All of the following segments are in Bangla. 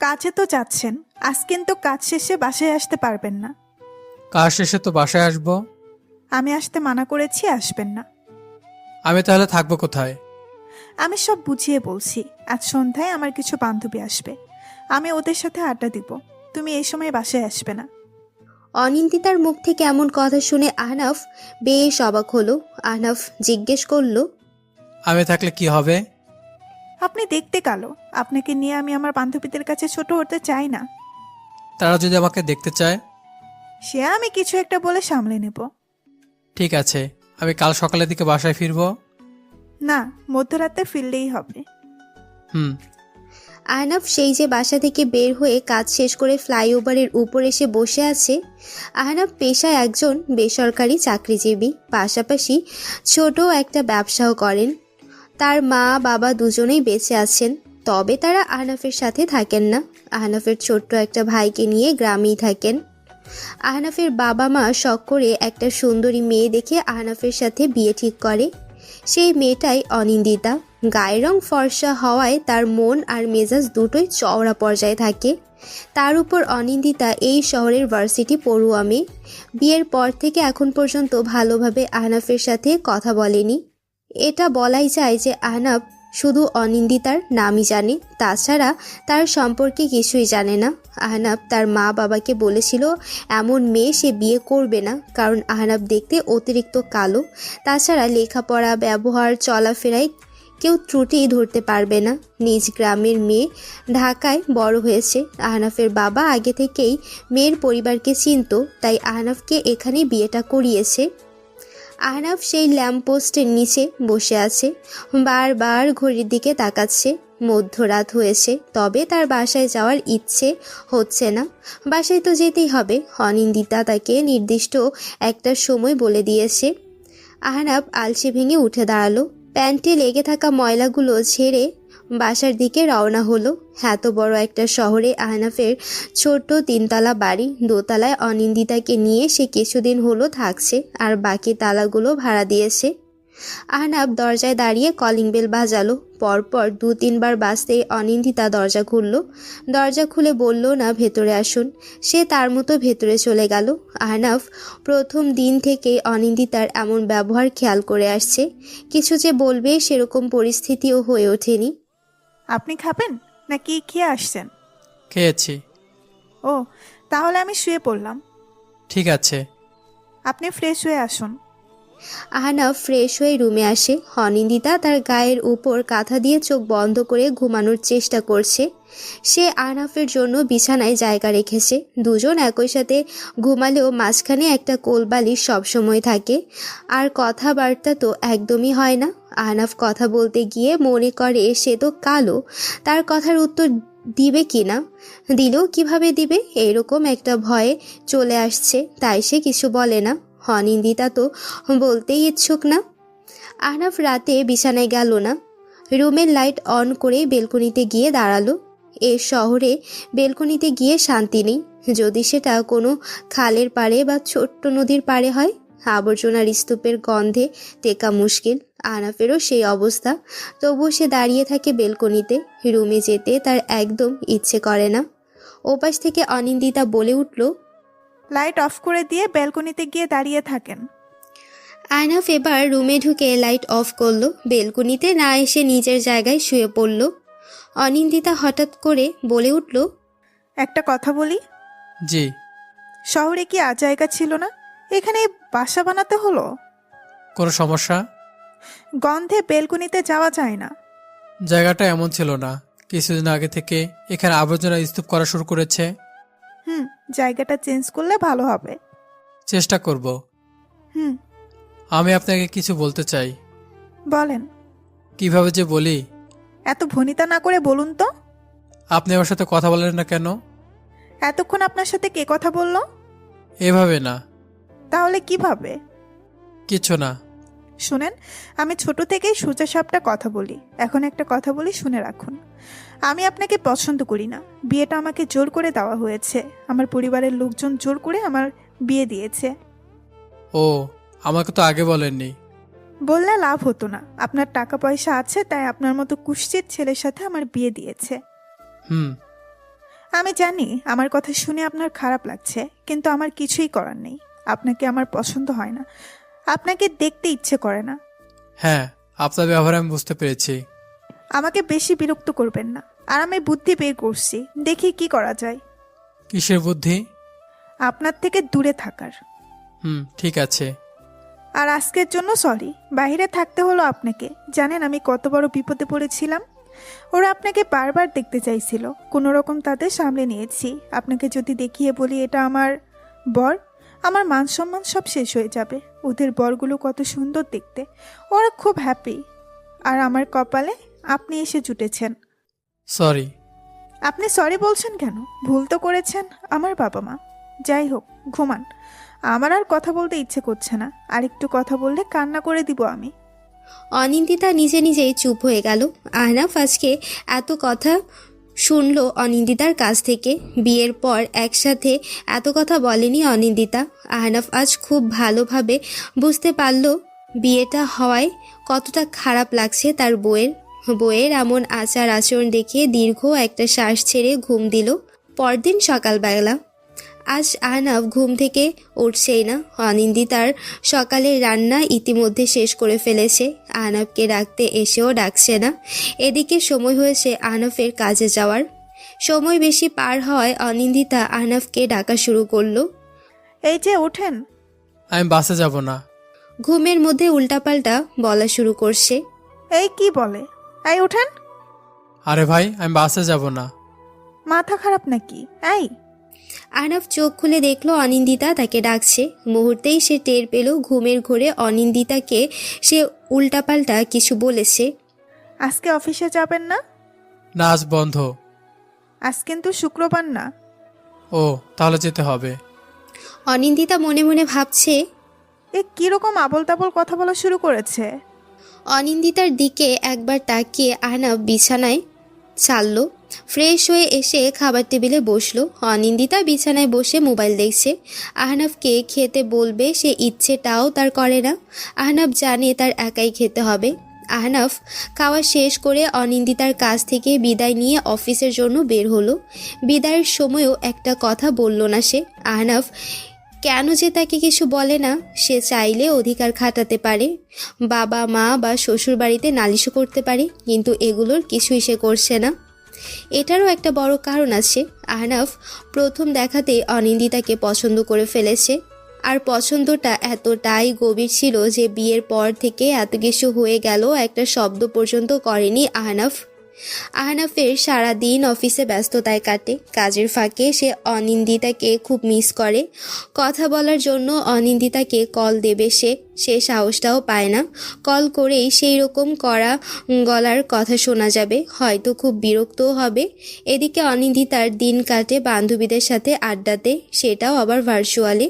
কাজে তো যাচ্ছেন, আজ কিন্তু কাজ শেষে বাসায় আসতে পারবেন না। কাজ শেষে তো বাসায় আসবো। আমি আসতে মানা করেছি, আসবেন না। আমি তাহলে থাকবো কোথায়? আমি সব বুঝিয়ে বলছি। আজ সন্ধ্যায় আমার কিছু বান্ধবী আসবে, আমি ওদের সাথে আড্ডা দিব। তুমি এই সময় বাসায় আসবে না। অনিন্দিতার মুখ থেকে এমন কথা শুনে আহনাফ বেশ অবাক হলো। আহনাফ জিজ্ঞেস করলো, আমি থাকলে কি হবে? আপনি দেখতে কালো, আপনাকে নিয়ে আমি আমার বান্ধবীদের কাছে ছোট হতে চাই না। তারা যদি আমাকে দেখতে চায়? সে আমি কিছু একটা বলে সামলে নেব। ঠিক আছে, আমি কাল সকালের দিকে বাসায় ফিরবো। না, মধ্যরাতে ফিরলেই হবে। হুম। আহনাফ সেই যে বাসা থেকে বের হয়ে কাজ শেষ করে ফ্লাইওভারের উপর এসে বসে আছে। আহনাফ পেশায় একজন বেসরকারি চাকরিজীবী, পাশাপাশি ছোট একটা ব্যবসাও করেন। তার মা বাবা দুজনেই বেঁচে আছেন, তবে তারা আহনাফের সাথে থাকেন না। আহনাফের ছোট্ট একটা ভাইকে নিয়ে গ্রামেই থাকেন। আহনাফের বাবা মা শখ করে একটা সুন্দরী মেয়ে দেখে আহনাফের সাথে বিয়ে ঠিক করে। সেই মেয়েটাই অনিন্দিতা। গায়ের রং ফর্সা হওয়ায় তার মন আর মেজাজ দুটোই চওড়া পর্যায়ে থাকে। তার উপর অনিন্দিতা এই শহরের ভার্সিটি পড়ুয়া মেয়ে। বিয়ের পর থেকে এখন পর্যন্ত ভালোভাবে আহনাফের সাথে কথা বলেনি। এটা বলাই যায় যে আহনাফ শুধু অনিন্দিতার নামই জানে, তাছাড়া তার সম্পর্কে কিছুই জানে না। আহনাফ তার মা বাবাকে বলেছিল এমন মেয়ে সে বিয়ে করবে না, কারণ আহনাফ দেখতে অতিরিক্ত কালো। তাছাড়া লেখাপড়া, ব্যবহার, চলাফেরায় কেউ ত্রুটি ধরতে পারবে না। নিজ গ্রামের মেয়ে, ঢাকায় বড় হয়েছে। আহনাফের বাবা আগে থেকেই মেয়ের পরিবারকে চিনত, তাই আহনাফকে এখানে বিয়েটা করিয়েছে। আহনাফ সেই ল্যাম্পপোস্টের নিচে বসে আছে, বারবার ঘড়ির দিকে তাকাচ্ছে। মধ্যরাত হয়েছে, তবে তার বাসায় যাওয়ার ইচ্ছে হচ্ছে না। বাসায় তো যেতেই হবে, অনিন্দিতা তাকে নির্দিষ্ট একটা সময় বলে দিয়েছে। আহনাফ আলসে ভেঙে উঠে দাঁড়ালো, প্যান্টে লেগে থাকা ময়লাগুলো ঝেড়ে বাসার দিকে রওনা হলো। এত বড় একটা শহরে আহনাফের ছোট্ট 3তলা বাড়ি, দোতলায় অনিন্দিতাকে নিয়ে সে কিছুদিন হলো থাকছে, আর বাকি তালাগুলো ভাড়া দিয়েছে। আহনাফ দরজায় দাঁড়িয়ে কলিং বেল বাজালো। পরপর 2-3 বার বাজতেই অনিন্দিতা দরজা খুলল। দরজা খুলে বলল না ভেতরে আসুন। সে তার মতো ভেতরে চলে গেল। আহনাফ প্রথম দিন থেকেই অনিন্দিতার এমন ব্যবহার খেয়াল করে আসছে। কিছু যে বলবে সেরকম পরিস্থিতিও হয়ে ওঠেনি। আপনি খাবেন নাকি খেয়ে আসছেন? খেয়েছি। ও, তাহলে আমি শুয়ে পড়লাম। ঠিক আছে। আপনি ফ্রেশ হয়ে আসুন। আহনাফ ফ্রেশ হয়ে রুমে আসে। অনিন্দিতা তার গায়ের উপর কাঁথা দিয়ে চোখ বন্ধ করে ঘুমানোর চেষ্টা করছে। সে আহনাফের জন্য বিছানায় জায়গা রেখেছে। দুজন একই সাথে ঘুমালেও মাঝখানে একটা কোলবালিশ সবসময় থাকে, আর কথাবার্তা তো একদমই হয় না। আহনাফ কথা বলতে গিয়ে মনে করে সে তো কালো, তার কথার উত্তর দিবে কি না, দিলেও কিভাবে দিবে, এরকম একটা ভয়ে চলে আসছে, তাই সে কিছু বলে না। অনিন্দিতা তো বলতেই ইচ্ছুক না। আহনাফ রাতে বিছানায় গেল না, রুমের লাইট অন করে বেলকনিতে গিয়ে দাঁড়ালো। এ শহরে বেলকনিতে গিয়ে শান্তি নেই, যদি সেটা কোনো খালের পাড়ে বা ছোট্ট নদীর পাড়ে হয়। আবর্জনার স্তূপের গন্ধে টেকা মুশকিল। আহনাফেরও সেই অবস্থা, তবুও সে দাঁড়িয়ে থাকে বেলকনিতে। রুমে যেতে তার একদম ইচ্ছে করে না। ওপাশ থেকে অনিন্দিতা বলে উঠল, লাইট অফ করে দিয়ে ব্যালকনিতে গিয়ে দাঁড়িয়ে থাকেন। আহনাফ এবার রুমে ঢুকে লাইট অফ করলো। বেলকনিতে না এসে নিজের জায়গায় শুয়ে পড়ল। অনিন্দিতা হঠাৎ করে বলে উঠল, একটা কথা বলি, জি। শহরে কি আর জায়গা ছিল না? এখানে বাসা বানাতে হলো। কোনো সমস্যা? গন্ধে বেলকনিতে যাওয়া যায় না। জায়গাটা এমন ছিল না, কিছুদিন আগে থেকে এখানে আবর্জনা স্তূপ করা শুরু করেছে। জায়গাটা চেঞ্জ করলে ভালো হবে। চেষ্টা করব। হুম, আমি আপনাকে কিছু বলতে চাই। বলেন। কিভাবে যে বলি। এত ভনিতা না করে বলুন তো। আপনি আমার সাথে কথা বলেন না কেন? এতক্ষণ আপনার সাথে কে কথা বলল? এভাবে না। তাহলে কিভাবে? কিছু না। শুনেন, আমি ছোট থেকেই সোজা সাপটা কথা বলি। এখন একটা কথা বলি, শুনে রাখুন। আমি আপনাকে পছন্দ করি না। বিয়েটা আমাকে জোর করে দেওয়া হয়েছে। আমার পরিবারের লোকজন জোর করে আমার বিয়ে দিয়েছে। ও, আমাকে তো আগে বলেননি। বললে লাভ হতো না। আপনার টাকা পয়সা আছে তাই আপনার মতো কুৎসিত ছেলের সাথে আমার বিয়ে দিয়েছে। হুম। আমি জানি আমার কথা শুনে আপনার খারাপ লাগছে, কিন্তু আমার কিছুই করার নেই। আপনাকে আমার পছন্দ হয় না, আপনাকে দেখতে ইচ্ছে করে না। হ্যাঁ, আপনার ব্যবহার আমি বুঝতে পেরেছি। আমাকে বেশি বিরক্ত করবেন না। আর আমি বুদ্ধি বের করছি, দেখি কি করা যায়। কিসের বুদ্ধি? আপনার থেকে দূরে থাকার। ঠিক আছে। আর আজকের জন্য সরি, বাইরে থাকতে হলো আপনাকে। জানেন আমি কত বড় বিপদে পড়েছিলাম। ওরা আপনাকে বারবার দেখতে চাইছিল, কোনো রকম তাদের সামলে নিয়েছি। আপনাকে যদি দেখিয়ে বলি এটা আমার বর, আমার মান সম্মান সব শেষ হয়ে যাবে। ওদের বরগুলো কত সুন্দর দেখতে, ওরা খুব হ্যাপি। আর আমার কপালে আপনি এসে জুটেছেন। সরি। আপনি সরি বলছেন কেন? ভুল তো করেছেন আমার বাবা মা। যাই হোক, ঘুমান। আমার আর কথা বলতে ইচ্ছে করছে না, আর একটু কথা বললে কান্না করে দিব আমি। অনিন্দিতা নিজে নিজেই চুপ হয়ে গেল। আহনাফ আজকে এত কথা শুনলো অনিন্দিতার কাছ থেকে। বিয়ের পর একসাথে এত কথা বলেনি অনিন্দিতা। আহনাফ আজ খুব ভালোভাবে বুঝতে পারল বিয়েটা হওয়ায় কতটা খারাপ লাগছে তার বউয়ের এমন আচার আচরণ দেখে দীর্ঘ একটা শ্বাস ছেড়ে ঘুম দিল। পরদিন সকালবেলা আজ আহনাফ ঘুম থেকে উঠছেই না। অনিন্দিতার সকালের রান্না ইতিমধ্যে শেষ করে ফেলেছে। আহনাফকে ডাকতে এসেও ডাকছে না। এদিকে সময় হয়েছে আহনাফের কাজে যাওয়ার। সময় বেশি পার হওয়ায় অনিন্দিতা আহনাফকে ডাকা শুরু করলো। এই যে ওঠেন। আমি বাসে যাব না। ঘুমের মধ্যে উল্টাপাল্টা বলা শুরু করছে। এই কি বলে? এই ওঠেন। আরে ভাই, আমি বাসে যাব না। মাথা খারাপ নাকি? এই আহনাফ চোখ খুলে দেখলো অনিন্দিতা তাকে ডাকছে। মুহূর্তেই সে টের পেল ঘুমের ঘোরে অনিন্দিতাকে সে উল্টাপাল্টা কিছু বলেছে। আজকে অফিসে যাবেন না? না, আজ বন্ধ। আজ কিন্তু শুক্রবার না। ও, তাহলে যেতে হবে। অনিন্দিতা মনে মনে ভাবছে এ কিরকম আবল তাবল কথা বলা শুরু করেছে। অনিন্দিতার দিকে একবার তাকিয়ে আহনাফ বিছানায় চালল। ফ্রেশ হয়ে এসে খাবার টেবিলে বসলো। অনিন্দিতা বিছানায় বসে মোবাইল দেখছে। আহনাফকে খেতে বলবে সে ইচ্ছেটাও তার করে না। আহনাফ জানে তার একাই খেতে হবে। আহনাফ খাওয়া শেষ করে অনিন্দিতার কাছ থেকে বিদায় নিয়ে অফিসের জন্য বের হলো। বিদায়ের সময়ও একটা কথা বলল না সে। আহনাফ কেন যে তাকে কিছু বলে না? সে চাইলে অধিকার খাটাতে পারে, বাবা মা বা শ্বশুর বাড়িতে নালিশও করতে পারে, কিন্তু এগুলোর কিছুই সে করছে না। এটারও একটা বড় কারণ আছে। আহনাফ প্রথম দেখাতে অনিন্দিতাকে পছন্দ করে ফেলেছে। আর পছন্দটা এতটাই গভীর ছিল যে বিয়ের পর থেকে এত কিছু হয়ে গেল একটা শব্দ পর্যন্ত করেনি আহনাফ। আহনাফের সারাদিন অফিসে ব্যস্ততায় কাটে। কাজের ফাঁকে সে অনিন্দিতাকে খুব মিস করে। কথা বলার জন্য অনিন্দিতাকে কল দেবে সে সাহসটাও পায় না। কল করেই সেই রকম কড়া গলার কথা শোনা যাবে, হয়তো খুব বিরক্তও হবে। এদিকে অনিন্দিতার দিন কাটে বান্ধবীদের সাথে আড্ডাতে, সেটাও আবার ভার্চুয়ালি।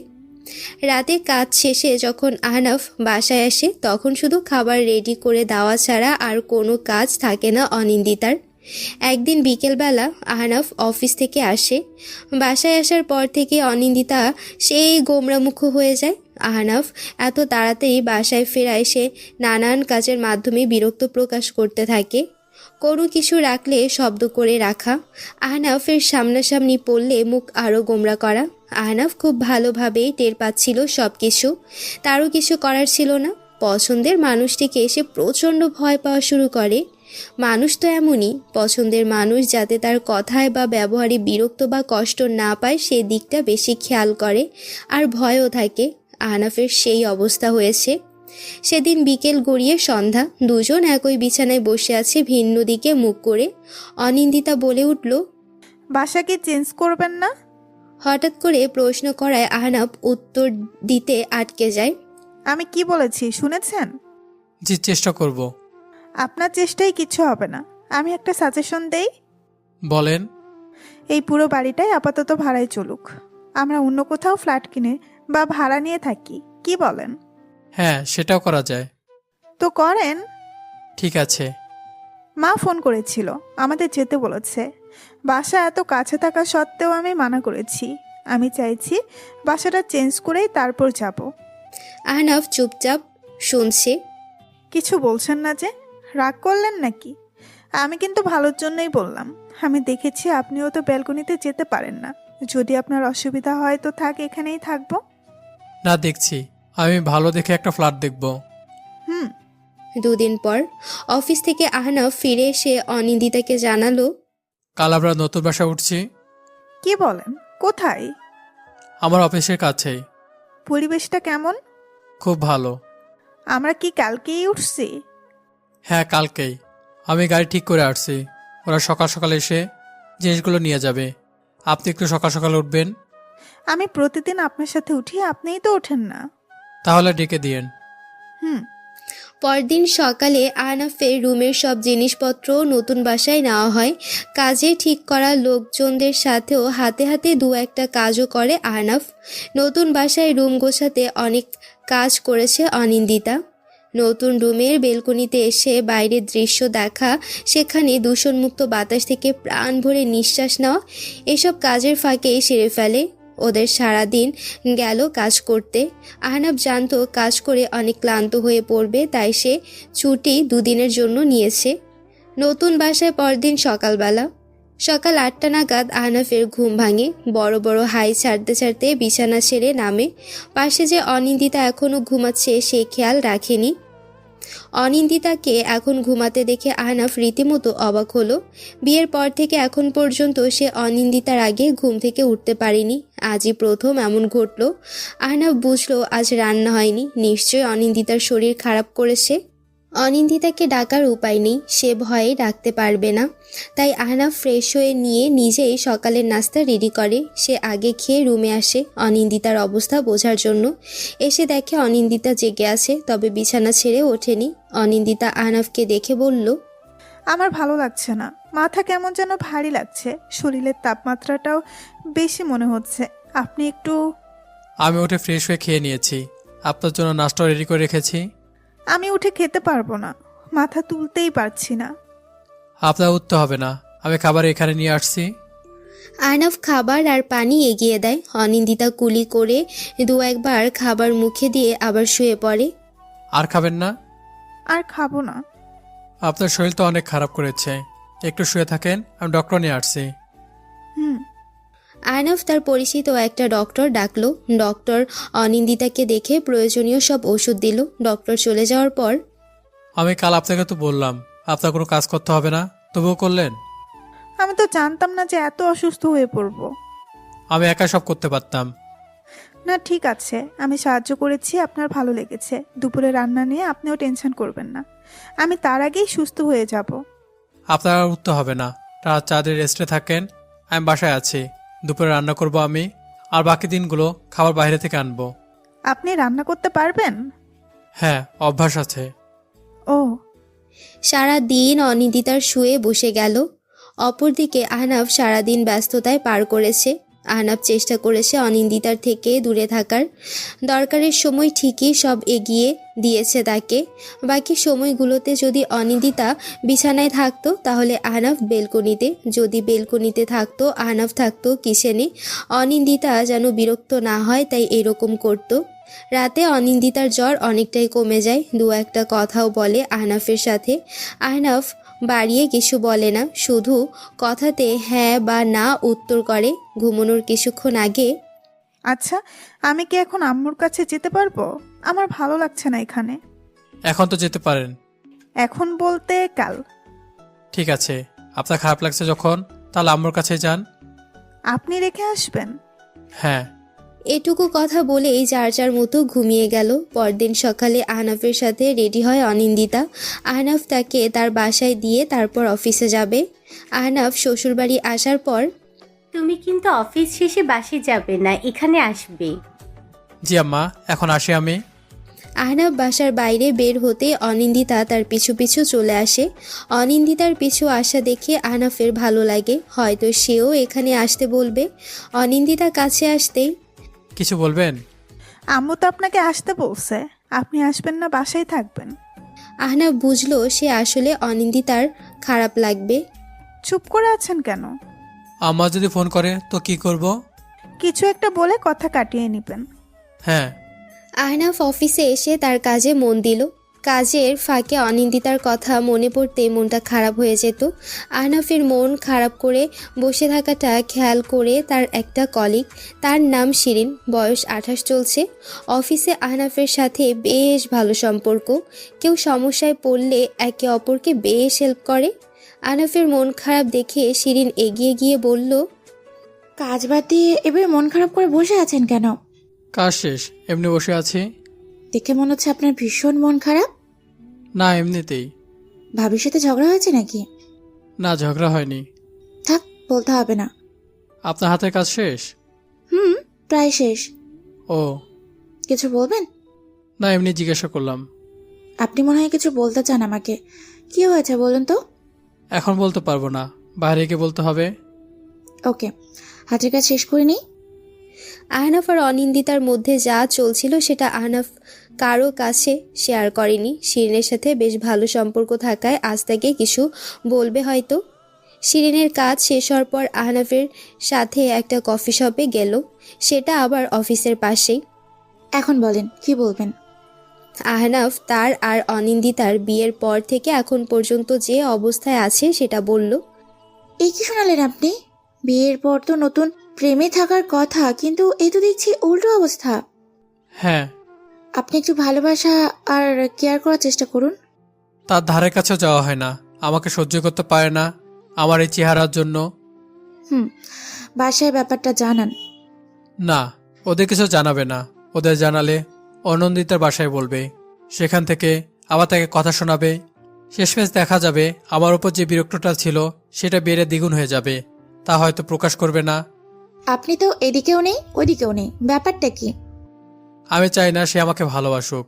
রাতে কাজ শেষে যখন আহনাফ বাসায় আসে তখন শুধু খাবার রেডি করে দেওয়া ছাড়া আর কোনো কাজ থাকে না অনিন্দিতার। একদিন বিকেলবেলা আহনাফ অফিস থেকে আসে। বাসায় আসার পর থেকে অনিন্দিতা সেই গোমরামুখ হয়ে যায়। আহনাফ এত তাড়াতাড়ি বাসায় ফেরায় সে নানান কাজের মাধ্যমে বিরক্ত প্রকাশ করতে থাকে। কোনো কিছু রাখলে শব্দ করে রাখা, আহনাফের সামনাসামনি পড়লে মুখ আরও গোমরা করা। আহনাফ খুব ভালোভাবেই টের পাচ্ছিল সব কিছু। তারও কিছু করার ছিল না। পছন্দের মানুষটিকে এসে প্রচণ্ড ভয় পাওয়া শুরু করে। মানুষ তো এমনই, পছন্দের মানুষ যাতে তার কথায় বা ব্যবহারে বিরক্ত বা কষ্ট না পায় সেই দিকটা বেশি খেয়াল করে, আর ভয়ও থাকে। আহনাফের সেই অবস্থা হয়েছে। সেদিন বিকেল গড়িয়ে সন্ধ্যা, দুজন একই বিছানায় বসে আছে ভিন্ন দিকে মুখ করে। অনিন্দিতা বলে উঠল, বাসা কি চেঞ্জ করবেন না? হঠাৎ করে প্রশ্ন করায় আহনাফ উত্তর দিতে আটকে যায়। আমি কি বলেছি শুনেছেন? জি, চেষ্টা করব। আপনার চেষ্টায় কিছু হবে না। আমি একটা সাজেশন দেই। বলেন। এই পুরো বাড়িটাই আপাতত ভাড়ায় চলুক। আমরা অন্য কোথাও ফ্ল্যাট কিনে বা ভাড়া নিয়ে থাকি, কি বলেন? হ্যাঁ, সেটাও করা যায়। তো করেন। ঠিক আছে। মা ফোন করেছিল, আমাদের যেতে বলেছে। বাসা এত কাছে থাকা সত্ত্বেও আমি মানা করেছি। আমি চাইছি বাসাটা চেঞ্জ করেই তারপর যাব। আহনাফ চুপচাপ শুনছে। কিছু বলছেন না যে? রাগ করলেন নাকি? আমি কিন্তু ভালোর জন্যই বললাম। আমি দেখেছি আপনিও তো ব্যালকনিতে যেতে পারেন না। যদি আপনার অসুবিধা হয় তো এখানেই থাকবো। না, দেখছি আমি ভালো দেখে একটা ফ্ল্যাট দেখব। হুম। 2 দিন পর অফিস থেকে আহনাফ ফিরে এসে অনিন্দিতাকে জানালো, কাল আমরা নতুন বাসায় উঠছি। কি বলেন? কোথায়? আমার অফিসের কাছেই। পরিবেশটা কেমন? খুব ভালো। আমরা কি কালকেই উঠছি? হ্যাঁ, কালকেই। আমি গাড়ি ঠিক করে আসছি। ওরা সকাল সকাল এসে জিনিসগুলো নিয়ে যাবে। আপনি একটু সকাল সকাল উঠবেন। আমি প্রতিদিন আপনার সাথে উঠি, আপনিই তো ওঠেন না। তাহলে ডেকে দিয়েন। হুম। পরদিন সকালে আহনাফের রুমের সব জিনিসপত্র নতুন বাসায় নেওয়া হয়। কাজে ঠিক করা লোকজনদের সাথেও হাতে হাতে 2-1টা কাজও করে আহনাফ। নতুন বাসায় রুম গোছাতে অনেক কাজ করেছে অনিন্দিতা। নতুন রুমের বেলকনিতে এসে বাইরের দৃশ্য দেখা, সেখানে দূষণমুক্ত বাতাস থেকে প্রাণ ভরে নিঃশ্বাস নেওয়া, এসব কাজের ফাঁকেই সেরে ফেলে। ওদের সারাদিন গেল কাজ করতে। আহনাফ জানতো কাজ করে অনেক ক্লান্ত হয়ে পড়বে, তাই সে ছুটি 2 দিনের জন্য নিয়েছে। নতুন বাসায় পরদিন সকালবেলা সকাল 8টা নাগাদ আহনাফের ঘুম ভাঙে। বড় বড় হাই ছাড়তে ছাড়তে বিছানা ছেড়ে নামে। পাশে যে অনিন্দিতা এখনও ঘুমাচ্ছে সে খেয়াল রাখেনি। অনিন্দিতাকে এখন ঘুমাতে দেখে আহনাফ রীতিমতো অবাক হলো। বিয়ের পর থেকে এখন পর্যন্ত সে অনিন্দিতার আগে ঘুম থেকে উঠতে পারেনি। আজই প্রথম এমন ঘটল। আহনাফ বুঝলো আজ রান্না হয়নি, নিশ্চয়ই অনিন্দিতার শরীর খারাপ করেছে। অনিন্দিতাকে ডাকার উপায় নেই, সে ভয়ে ডাকতে পারবে না। তাই আহনাফ ফ্রেশ হয়ে নিয়ে নিজেই সকালের নাস্তা রেডি করে। সে আগে খেয়ে রুমে আসে অনিন্দিতার অবস্থা বোঝার জন্য। এসে দেখে অনিন্দিতা জেগে আছে, তবে বিছানা ছেড়ে ওঠেনি। অনিন্দিতা আহনাফকে দেখে বলল, আমার ভালো লাগছে না, মাথা কেমন যেন ভারী লাগছে, শরীরের তাপমাত্রাটাও বেশি মনে হচ্ছে। আপনি একটু... আমি উঠে ফ্রেশ হয়ে খেয়ে নিয়েছি। আপনার জন্য নাস্তা রেডি করে রেখেছি। আমি উঠে খেতে পারবো না, মাথা তুলতেই পারছি না। আপনার উঠতে হবে না, আমি খাবার এখানে নিয়ে আসছি। আহনাফ খাবার আর পানি এগিয়ে দেয়। অনিন্দিতা কুলি করে 2-1বার খাবার মুখে দিয়ে আবার শুয়ে পড়ে। আর খাবেন না? আর খাবো না। আপনার শরীর তো অনেক খারাপ করেছে, একটু শুয়ে থাকেন, আমি ডক্টর নিয়ে আসছি। হুম। আহনাফ তার পরিচিত একটা ডক্টর ডাকলো। ডক্টর অনিন্দিতাকে দেখে প্রয়োজনীয় সব ওষুধ দিল। ডক্টর চলে যাওয়ার পর, আমি কাল আপনাকে তো বললাম আপনার কোনো কাজ করতে হবে না, তবুও করলেন। আমি তো জানতাম না যে এত অসুস্থ হয়ে পড়বো। আমি একা সব করতে পারতাম। না ঠিক আছে, আমি সাহায্য করেছি, আপনার ভালো লেগেছে। দুপুরে রান্না নিয়ে আপনিও টেনশন করবেন না, আমি তার আগেই সুস্থ হয়ে যাব। আপনার আর উঠতে হবে না, রাত 4 দিন রেস্টে থাকেন। আমি বাসায় আছি, দুপুরে রান্না করব আমি, আর বাকি দিনগুলো খাবার বাইরে থেকে আনবো। আপনি রান্না করতে পারবেন? হ্যাঁ, অভ্যাস আছে। ও। সারা দিন অনিন্দিতার শুয়ে বসে গেল। অপরদিকে আহনাফ সারাদিন ব্যস্ততায় পার করেছে। আহনাফ চেষ্টা করেছে অনিন্দিতার থেকে দূরে থাকার। দরকারের সময় ঠিকই সব এগিয়ে দিয়েছে তাকে। বাকি সময়গুলোতে যদি অনিন্দিতা বিছানায় থাকতো তাহলে আহনাফ বেলকনিতে, যদি বেলকনিতে থাকতো আহনাফ থাকতো কিচেনে। অনিন্দিতা যেন বিরক্ত না হয় তাই এরকম করতো। রাতে অনিন্দিতার জ্বর অনেকটাই কমে যায়। 2-1টা কথাও বলে আহনাফের সাথে। আহনাফ বাড়িয়ে কিছু বলে না, শুধু কথাতে হ্যাঁ বা না উত্তর করে। ঘুমানোর কিছুক্ষণ আগে, আচ্ছা, আমি কি এখন আম্মুর কাছে যেতে পারবো? আমার ভালো লাগছে না এখানে। এখন তো যেতে পারেন। এখন বলতে কাল। ঠিক আছে, আপনার খারাপ লাগছে যখন, তাহলে আম্মুর কাছে যান। আপনি রেখে আসবেন? হ্যাঁ। এটুকু কথা বলেই যার যার মতো ঘুমিয়ে গেল। পরদিন সকালে আহনাফের সাথে রেডি হয় অনিন্দিতা। আহনাফ তাকে তার বাসায় দিয়ে তারপর অফিসে যাবে। আহনাফ শ্বশুরবাড়ি আসার পর, তুমি কিন্তু অফিস শেষে বাসে যাবে না, এখানে আসবে। জি আম্মা, এখন আসি আমি। আহনাফ বাসার বাইরে বের হতে অনিন্দিতা তার পিছু পিছু চলে আসে। অনিন্দিতার পিছু আসা দেখে আহনাফের ভালো লাগে, হয়তো সেও এখানে আসতে বলবে। অনিন্দিতা কাছে আসতেই, কিছু বলবেন? আম্মু তো আপনাকে আসতে বলছে, আপনি আসবেন না, বাসায় থাকবেন। আহনাফ বুঝলো সে আসলে অনিন্দিতার খারাপ লাগবে। চুপ করে আছেন কেন? আম্মা যদি ফোন করে তো কি করব? কিছু একটা বলে কথা কাটিয়ে নেবেন। হ্যাঁ। আহনাফ অফিসে এসে তার কাজে মন দিল। কাজের ফাঁকে অনিন্দিতার কথা মনে পড়তে মনটা খারাপ হয়ে যেত। আহনাফের মন খারাপ করে বসে থাকাটা খেয়াল করে তার একটা কলিগ, তার নাম শিরিন, বয়স 28 চলছে। অফিসে আহনাফের সাথে বেশ ভালো সম্পর্ক, কেউ সমস্যায় পড়লে একে অপরকে বেশ হেল্প করে। আহনাফের মন খারাপ দেখে শিরিন এগিয়ে গিয়ে বলল, কাজ বাদ দিয়ে এবার মন খারাপ করে বসে আছেন কেন? কাজ শেষ, এমনি বসে আছি। দেখে মনে হচ্ছে আপনার ভীষণ মন খারাপ। না, এমনিতেই। ভাবির সাথে ঝগড়া হয়েছে নাকি? না, ঝগড়া হয়নি। থাক, বলতে হবে না। আপনার হাতের কাজ শেষ? প্রায় শেষ। ও, কিছু বলবেন? না, এমনি জিজ্ঞাসা করলাম। আপনি মনে হয় কিছু বলতে চান আমাকে। কি হয়েছে বলুন তো? এখন বলতে পারবো না, বাইরে গিয়ে বলতে হবে। ওকে, হাতের কাজ শেষ করে নিই। আহনাফ আর অনিন্দিতার মধ্যে যা চলছিল সেটা আহনাফ কারো কাছে শেয়ার করেনি। শিরিনের সাথে বেশ ভালো সম্পর্ক থাকায় আজ তাকে কিছু বলবে হয়তো। শিরিনের কাজ শেষ হওয়ার পর আহনাফের সাথে একটা কফি শপে গেল, সেটা আবার অফিসের পাশেই। এখন বলেন কি বলবেন। আহনাফ তার আর অনিন্দিতার বিয়ের পর থেকে এখন পর্যন্ত যে অবস্থায় আছে সেটা বলল। এই কি শোনালেন আপনি? বিয়ের পর তো নতুন প্রেমে থাকার কথা, কিন্তু এই তো দেখছি উল্টো অবস্থা। হ্যাঁ, আপনি একটু ভালোবাসা আর কেয়ার করার চেষ্টা করুন। তার ধারে কাছেও যাওয়া হয় না, আমাকে সহ্য করতে পারে না আমার এই চেহারার জন্য। বাসায় ব্যাপারটা জানান। না, ওদের কিছু জানাবে না। ওদের জানালে অনন্দিতার বাসায় বলবে, সেখান থেকে আবার তাকে কথা শোনাবে। শেষমেশ দেখা যাবে আমার উপর যে বিরক্তটা ছিল সেটা বেড়ে দ্বিগুণ হয়ে যাবে। তা হয়তো প্রকাশ করবে না। আপনি তো এদিকেও নেই ওদিকেও নেই, ব্যাপারটা কি? আমি চাই না সে আমাকে ভালোবাসুক।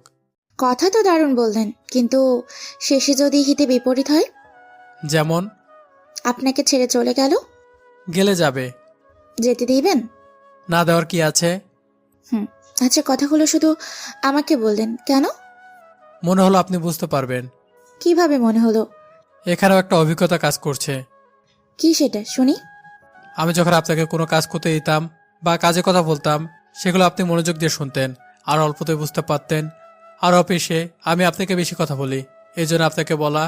কথা তো দারুণ বললেন, কিন্তু শেষে যদি হিতে বিপরীত হয়? যেমন? আপনাকে ছেড়ে চলে গেল? গেলে যাবে। যেতে দিবেন? না দেওয়ার কি আছে? আচ্ছা, কথাগুলো শুধু আমাকে বললেন কেন? মনে হলো আপনি বুঝতে পারবেন। কিভাবে মনে হলো? এখানেও একটা অভিজ্ঞতা কাজ করছে। কি সেটা শুনি। আমি যখন আপনাকে কোনো কাজ করতে দিতাম বা কাজে কথা বলতাম, সেগুলো আপনি মনোযোগ দিয়ে শুনতেন আর অল্পতে বুঝতে পারতেন। আর অফিসে আমি আপনাকে বেশি কথা বলি, এই জন্য আপনাকে বলা।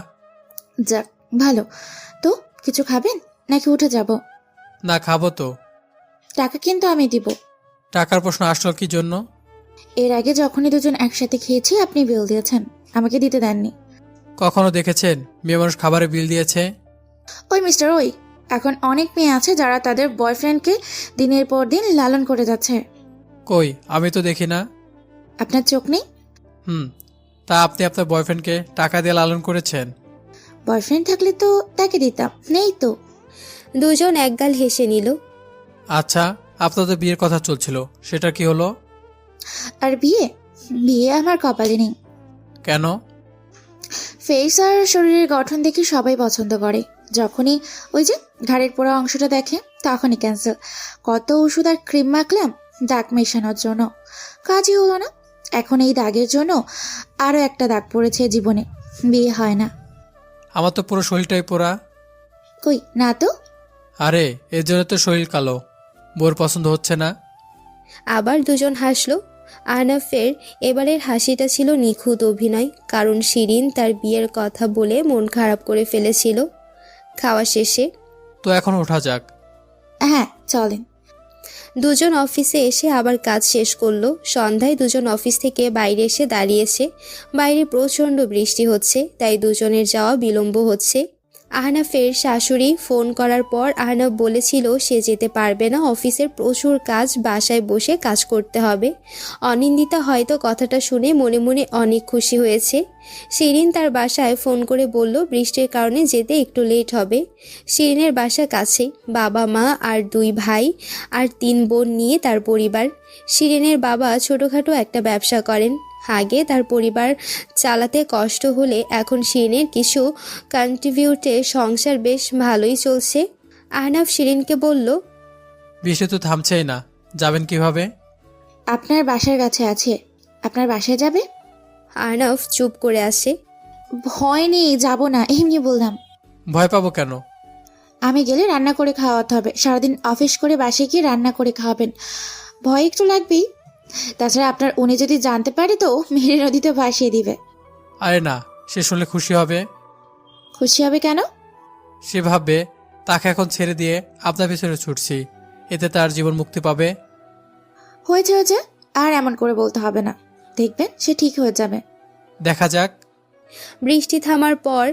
যাক, ভালো। তো কিছু খাবেন নাকি উঠে যাব? না, খাবো তো। টাকা কিন্তু আমি দিব। টাকার প্রশ্ন আসলো কি জন্য? এর আগে যখনই দুজন একসাথে খেয়েছি আপনি বিল দিয়েছেন, আমাকে দিতে দেননি। কখনো দেখেছেন মেয়ে মানুষ খাবারে বিল দিয়েছে? ওই মিস্টার ওই, এখন অনেক মেয়ে আছে যারা তাদের বয়ফ্রেন্ডকে দিনের পর দিন লালন করে যাচ্ছে। কই, আমি তো দেখি না। আপনার চোখ নেই? তা আপনি আপনার বয়ফ্রেন্ডকে টাকা দিয়ে লালন করেছেন? বয়ফ্রেন্ড থাকলে তো তাকে দিতাম, নেই তো। দুজন একগাল হেসে নিল। আচ্ছা, আপনাদের বিয়ের কথা চলছিল, সেটা কি হলো? আর বিয়ে? বিয়ে আমার কপালে নেই। কেন? ফেস আর শরীরের গঠন দেখে সবাই পছন্দ করে, যখনই ওই যে ঘাড়ের পোড়া অংশটা দেখে তখনই ক্যান্সেল। কত ওষুধ আর ক্রিম মাখলাম দাগ মেশানোর জন্য, কাজই হলো না। এখন এই দাগের জন্য আরো একটা দাগ পড়েছে জীবনে, বিয়ে হয় না। আমার তো পুরো শরীরটাই পোড়া। কই না তো। আরে, এর জন্য তো শরীর কালো। বোর পছন্দ হচ্ছে না। আবার দুজন হাসলো। আহনাফের এবারের হাসিটা ছিল নিখুঁত অভিনয়, কারণ শিরিন তার বিয়ের কথা বলে মন খারাপ করে ফেলেছিল। খাওয়া শেষে তো এখন ওঠা যাক। হ্যাঁ চলেন। দুজন অফিসে এসে আবার কাজ শেষ করলো। সন্ধ্যায় দুজন অফিস থেকে বাইরে এসে দাঁড়িয়েছে। বাইরে প্রচণ্ড বৃষ্টি হচ্ছে, তাই দুজনের যাওয়া বিলম্ব হচ্ছে। আহনাফের শাশুড়ি ফোন করার পর আহনাফ বলেছিল সে যেতে পারবে না, অফিসের প্রচুর কাজ, বাসায় বসে কাজ করতে হবে। অনিন্দিতা হয়তো কথাটা শুনে মনে মনে অনেক খুশি হয়েছে। শিরিন তার বাসায় ফোন করে বলল বৃষ্টির কারণে যেতে একটু লেট হবে। শিরিনের বাসা কাছেই, বাবা মা আর 2 ভাই আর 3 বোন নিয়ে তার পরিবার। শিরিনের বাবা ছোটোখাটো একটা ব্যবসা করেন। আগে তার পরিবার চালাতে কষ্ট হলে এখন শিরিনের কিছু কন্ট্রিবিউটে সংসার বেশ ভালোই চলছে। আহনাফ শিরিনকে বলল, বৃষ্টি তো থামছেই না, যাবেন কিভাবে? আপনার বাসার কাছে আছে, আপনার বাসায় যাবে? আহনাফ চুপ করে আসে। ভয় নেই, যাব না, এমনি বললাম। ভয় পাবো কেন? আমি গেলে রান্না করে খাওয়াতে হবে, সারাদিন অফিস করে বাসায় গিয়ে রান্না করে খাওয়াবেন, ভয় একটু লাগবেই। তাছাড়া আপনার উনি যদি জানতে পারে তো মেরে নদীতে ভাসিয়ে দিবে। আরে না, সে শুনলে খুশি হবে। খুশি হবে কেন? সে ভাববে তাকে এখন ছেড়ে দিয়ে আপনার পিছনে ছুটছি, এতে তার জীবন মুক্তি পাবে। হয়েছে হয়েছে, আর এমন করে বলতে হবে না। দেখবেন সে ঠিক হয়ে যাবে। দেখা যাক। বৃষ্টি থামার পর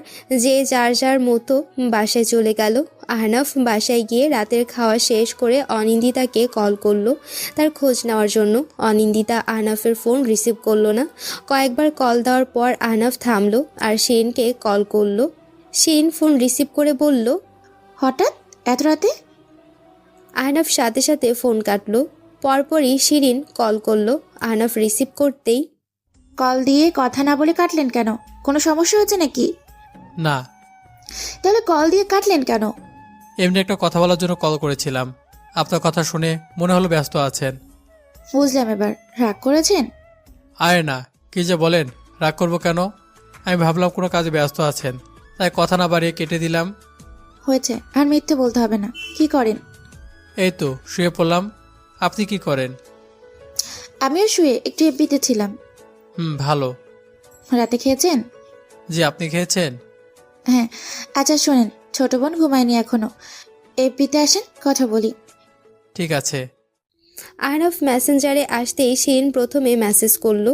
যে যার যার মতো বাসায় চলে গেল। আহনাফ বাসায় গিয়ে রাতের খাওয়া শেষ করে অনিন্দিতাকে কল করলো তার খোঁজ নেওয়ার জন্য। অনিন্দিতা আহনাফের ফোন রিসিভ করলো না। কয়েকবার কল দেওয়ার পর আহনাফ থামলো আর শিরিনকে কল করলো। শিরিন ফোন রিসিভ করে বলল, হঠাৎ এত রাতে? আহনাফ সাথে সাথে ফোন কাটলো। পরপরই শিরিন কল করলো। আহনাফ রিসিভ করতেই, কল দিয়ে কথা না বলে কাটলেন কেন? কোনো সমস্যা হচ্ছে নাকি? না, তাহলে কল দিয়ে কাটলেন কেন? এমনি একটা কথা বলার জন্য কল করেছিলাম। আপনার কথা শুনে মনে হলো ব্যস্ত আছেন। বুঝলাম, এবার রাগ করেছেন? আরে না, কি যে বলেন, রাগ করবো কেন? আমি ভাবলাম কোনো কাজে ব্যস্ত আছেন, তাই কথা না বাড়িয়ে কেটে দিলাম। হয়েছে, আর মিথ্যে বলতে হবে না। কি করেন? এই তো শুয়ে পড়লাম। আপনি কি করেন? আমিও শুয়ে একটু এফবিতে ছিলাম। ভালো। রাতে খেয়েছেন? জি, আপনি খেয়েছেন? হ্যাঁ। আচ্ছা শোনেন, ছোট বোন ঘুমায়নি এখনো। এফবিতে আসেন, কথা বলি। ঠিক আছে। আহনাফ মেসেঞ্জারে আসতেই শিরিন প্রথমে মেসেজ করলো,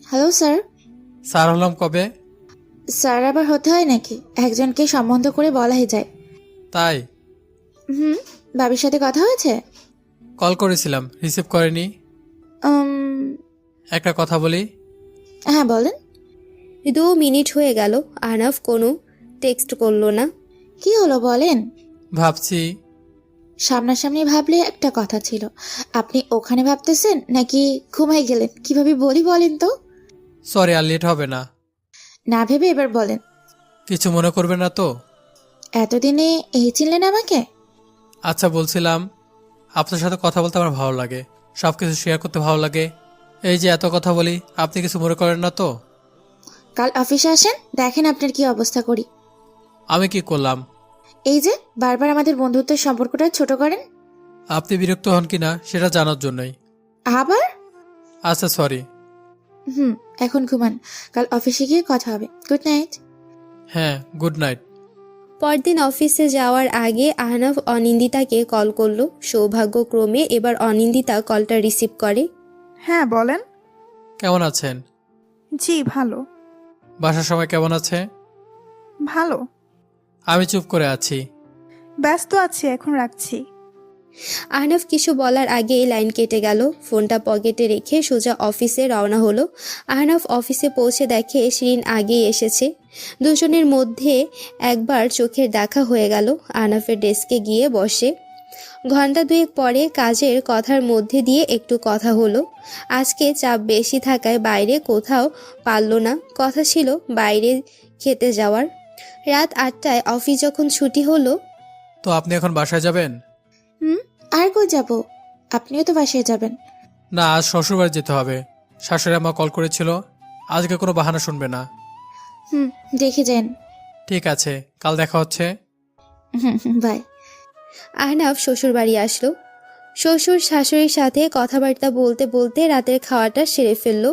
হ্যালো স্যার। স্যার হলাম কবে? স্যার আবার হতে হয় নাকি? একজনকে সম্বন্ধ করে বলাই যায়। তাই? বাবির সাথে কথা হয়েছে? কল করেছিলাম, রিসিভ করেনি। একটা কথা বলি। হ্যাঁ বলেন। 2 মিনিট হয়ে গেল, আহনাফ কোনো টেক্সট করলো না। কি হলো বলেন। ভাবছি। সামনাসামনি ভাবলে একটা কথা ছিল। আপনি ওখানে ভাবতেছেন নাকি ঘুমাই গেলেন? কিভাবে বলি বলেন তো? সরি, আর লেট হবে না। না ভেবে এবার বলেন। কিছু মনে করবে না তো? এতদিনে এই চিনলেন আমাকে? আচ্ছা, বলছিলাম আপনার সাথে কথা বলতে আমার ভালো লাগে, সব কিছু শেয়ার করতে ভালো লাগে। এই যে এত কথা বলি, আপনি কিছু মনে করেন না তো? কাল অফিসে আসেন, দেখেন আপনার কি অবস্থা করি। আমি কি করলাম? এই যে বারবার আমাদের বন্ধুত্বের সম্পর্কটা ছোট করেন। আপনি বিরক্ত হন কিনা সেটা জানার জন্যই। আবার? আচ্ছা সরি। এখন ঘুমান, কাল অফিসে গিয়ে কথা হবে। Good night. হ্যাঁ, গুড নাইট। পরদিন অফিসে যাওয়ার আগে আহনাফ অনিন্দিতাকে কল করলো। সৌভাগ্যক্রমে এবার অনিন্দিতা কলটা রিসিভ করে। হ্যাঁ বলেন। কেমন আছেন? জি ভালো। বাসার সবাই কেমন আছে? ভালো। আমি চুপ করে আছি। ব্যস্ত আছি, এখন রাখছি। আহনাফ কিছু বলার আগে লাইন কেটে গেল। ফোনটা পকেটে রেখে সোজা অফিসে রওনা হলো। আহনাফ অফিসে পৌঁছে দেখে শিরিন আগেই এসেছে। দুজনের মধ্যে একবার চোখের দেখা হয়ে গেল। আহনাফের ডেস্কে গিয়ে বসে। ঘন্টা 2 পরে কাজের কথার মধ্যে দিয়ে একটু কথা হলো। আজকে চাপ বেশি থাকায় বাইরে কোথাও পারল না। কথা ছিল বাইরে খেতে যাওয়ার। রাত 8টায় অফিস যখন ছুটি হলো, তো আপনি এখন বাসায় যাবেন? আর কই যাব? আপনিও তো বাসায় যাবেন। না, আজ শ্বশুরবাড়ি যেতে হবে। শাশুড়ি মা কল করেছিল, আজকে কোনো বাহানা শুনবে না। দেখে যান। ঠিক আছে, কাল দেখা হচ্ছে। বাই। আহনাফ শ্বশুর বাড়ি আসলো। শ্বশুর শাশুড়ির সাথে কথাবার্তা বলতে বলতে রাতের খাওয়াটা সেরে ফেলল।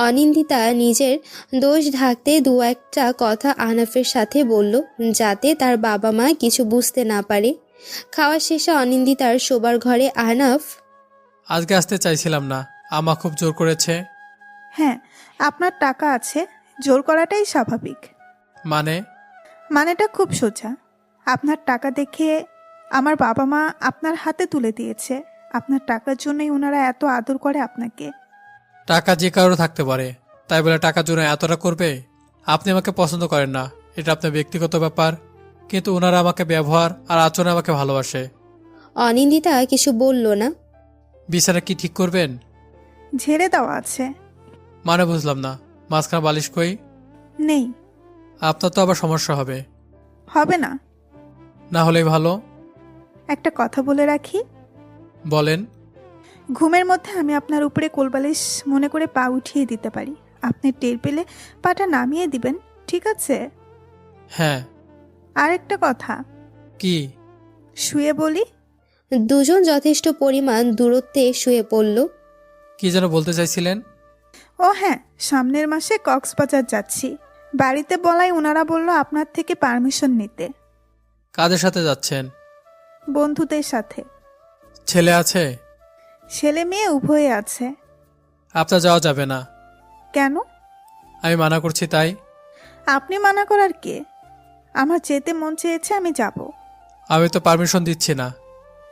অনিন্দিতা নিজের দোষ ঢাকতে 2-1টা কথা আহনাফের সাথে বলল, যাতে তার বাবা মা কিছু বুঝতে না পারে। খাওয়া শেষে অনিন্দিতার শোবার ঘরে আহনাফ, আজকে আসতে চাইছিলাম না, আমা খুব জোর করেছে। হ্যাঁ, আপনার টাকা আছে, জোর করাটাই স্বাভাবিক। মানেটা খুব সোজা। আপনার টাকা দেখে আমার বাবা মা আপনার হাতে তুলে দিয়েছে। আপনার টাকার জন্যই ওনারা এত আদর করে আপনাকে। টাকা যে কারো থাকতে পারে, তাই বলে টাকার জন্য এতটা করবে? আপনি আমাকে পছন্দ করেন না, এটা আপনার ব্যক্তিগত ব্যাপার, কিন্তু ওনারা আমাকে ব্যবহার আর আচরণে আমাকে ভালোবাসে। অনিন্দিতা কিছু বলল না। বিছানা কি ঠিক করবেন? ঝেড়ে দেওয়া আছে। মানে বুঝলাম না, মাঝখানে বালিশ কই? নেই। আপনার তো আবার সমস্যা হবে। হবে না। না হলেই ভালো। একটা কথা বলে রাখি, বলেন। ঘুমের মধ্যে আমি আপনার উপরে কোলবালিশ মনে করে পা উঠিয়ে দিতে পারি। আপনি টের পেলে পাটা নামিয়ে দিবেন, ঠিক আছে? হ্যাঁ। আর একটা কথা। কি? শুয়ে বলি। দুজন যথেষ্ট পরিমাণ দূরত্বে শুয়ে পড়ল। কি যেন বলতে চাইছিলেন? ও হ্যাঁ, সামনের মাসে কক্সবাজার যাচ্ছি। বাড়িতে বলাই ওনারা বলল আপনার থেকে পারমিশন নিতে। কাদের সাথে যাচ্ছেন? বন্ধুদের সাথে। ছেলে আছে? ছেলে মেয়ে উভয়ে আছে। আপনার যাওয়া যাবে না। কেন? আমি মানা করছি তাই। আপনি মানা করার কে? আমার যেতে মন চেয়েছে, আমি যাব। আমি তো পারমিশন দিচ্ছি না।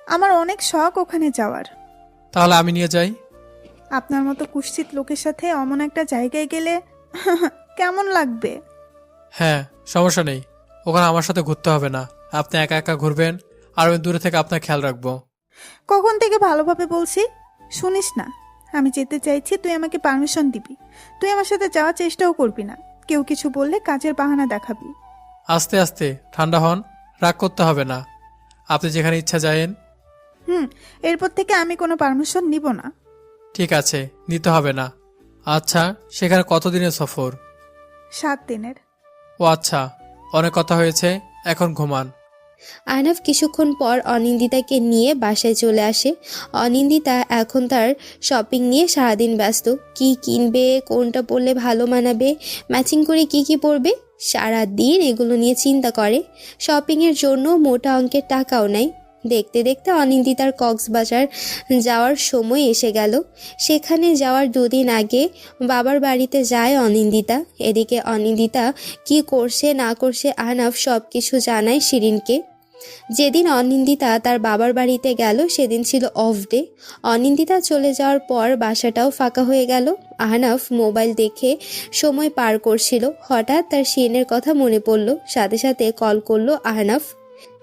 আমার অনেক শখ ওখানে যাওয়ার। তাহলে আমি নিয়ে যাই। আপনার মতো কুৎসিত লোকের সাথে অমন একটা জায়গায় গেলে কেমন লাগবে? হ্যাঁ, সমস্যা নেই। ওখানে আমার সাথে ঘুরতে হবে না। আপনি একা একা ঘুরবেন, আর আমি দূরে থেকে আপনার খেয়াল রাখবো। কখন থেকে ভালোভাবে বলছি, শুনিস না? আমি যেতে চাইছি, তুই আমাকে পারমিশন দিবি। তুই আমার সাথে যাওয়ার চেষ্টাও করবি না। কেউ কিছু বললে কাজের বাহানা দেখাবি। আস্তে আস্তে ঠান্ডা হন, রাগ করতে হবে না। আপনি যেখানে ইচ্ছা যায়েন। এরপর থেকে আমি কোনো পারমিশন নিব না। ঠিক আছে, নিতে হবে না। আচ্ছা, সেখানে কতদিনের সফর? 7 দিনের। ও আচ্ছা, অনেক কথা হয়েছে, এখন ঘুমান। আহনাফ কিছুক্ষণ পর অনিন্দিতাকে নিয়ে বাসায় চলে আসে। অনিন্দিতা এখন তার শপিং নিয়ে সারাদিন ব্যস্ত। কি কিনবে, কোনটা পরলে ভালো মানাবে, ম্যাচিং করে কি পরবে, সারাদিন এগুলো নিয়ে চিন্তা করে। শপিংয়ের জন্য মোটা অঙ্কের টাকাও নেয়। দেখতে দেখতে অনিন্দিতার কক্সবাজার যাওয়ার সময় এসে গেল। সেখানে যাওয়ার 2 দিন আগে বাবার বাড়িতে যায় অনিন্দিতা। এদিকে অনিন্দিতা কি করছে না করছে আহনাফ সব কিছু জানায় শিরিনকে। যেদিন অনিন্দিতা তার বাবার বাড়িতে গেল সেদিন ছিল অফ ডে। অনিন্দিতা চলে যাওয়ার পর বাসাটাও ফাঁকা হয়ে গেল। আহনাফ মোবাইল দেখে সময় পার করছিল। হঠাৎ তার শিরিনের কথা মনে পড়ল। সাথে সাথে কল করলো আহনাফ।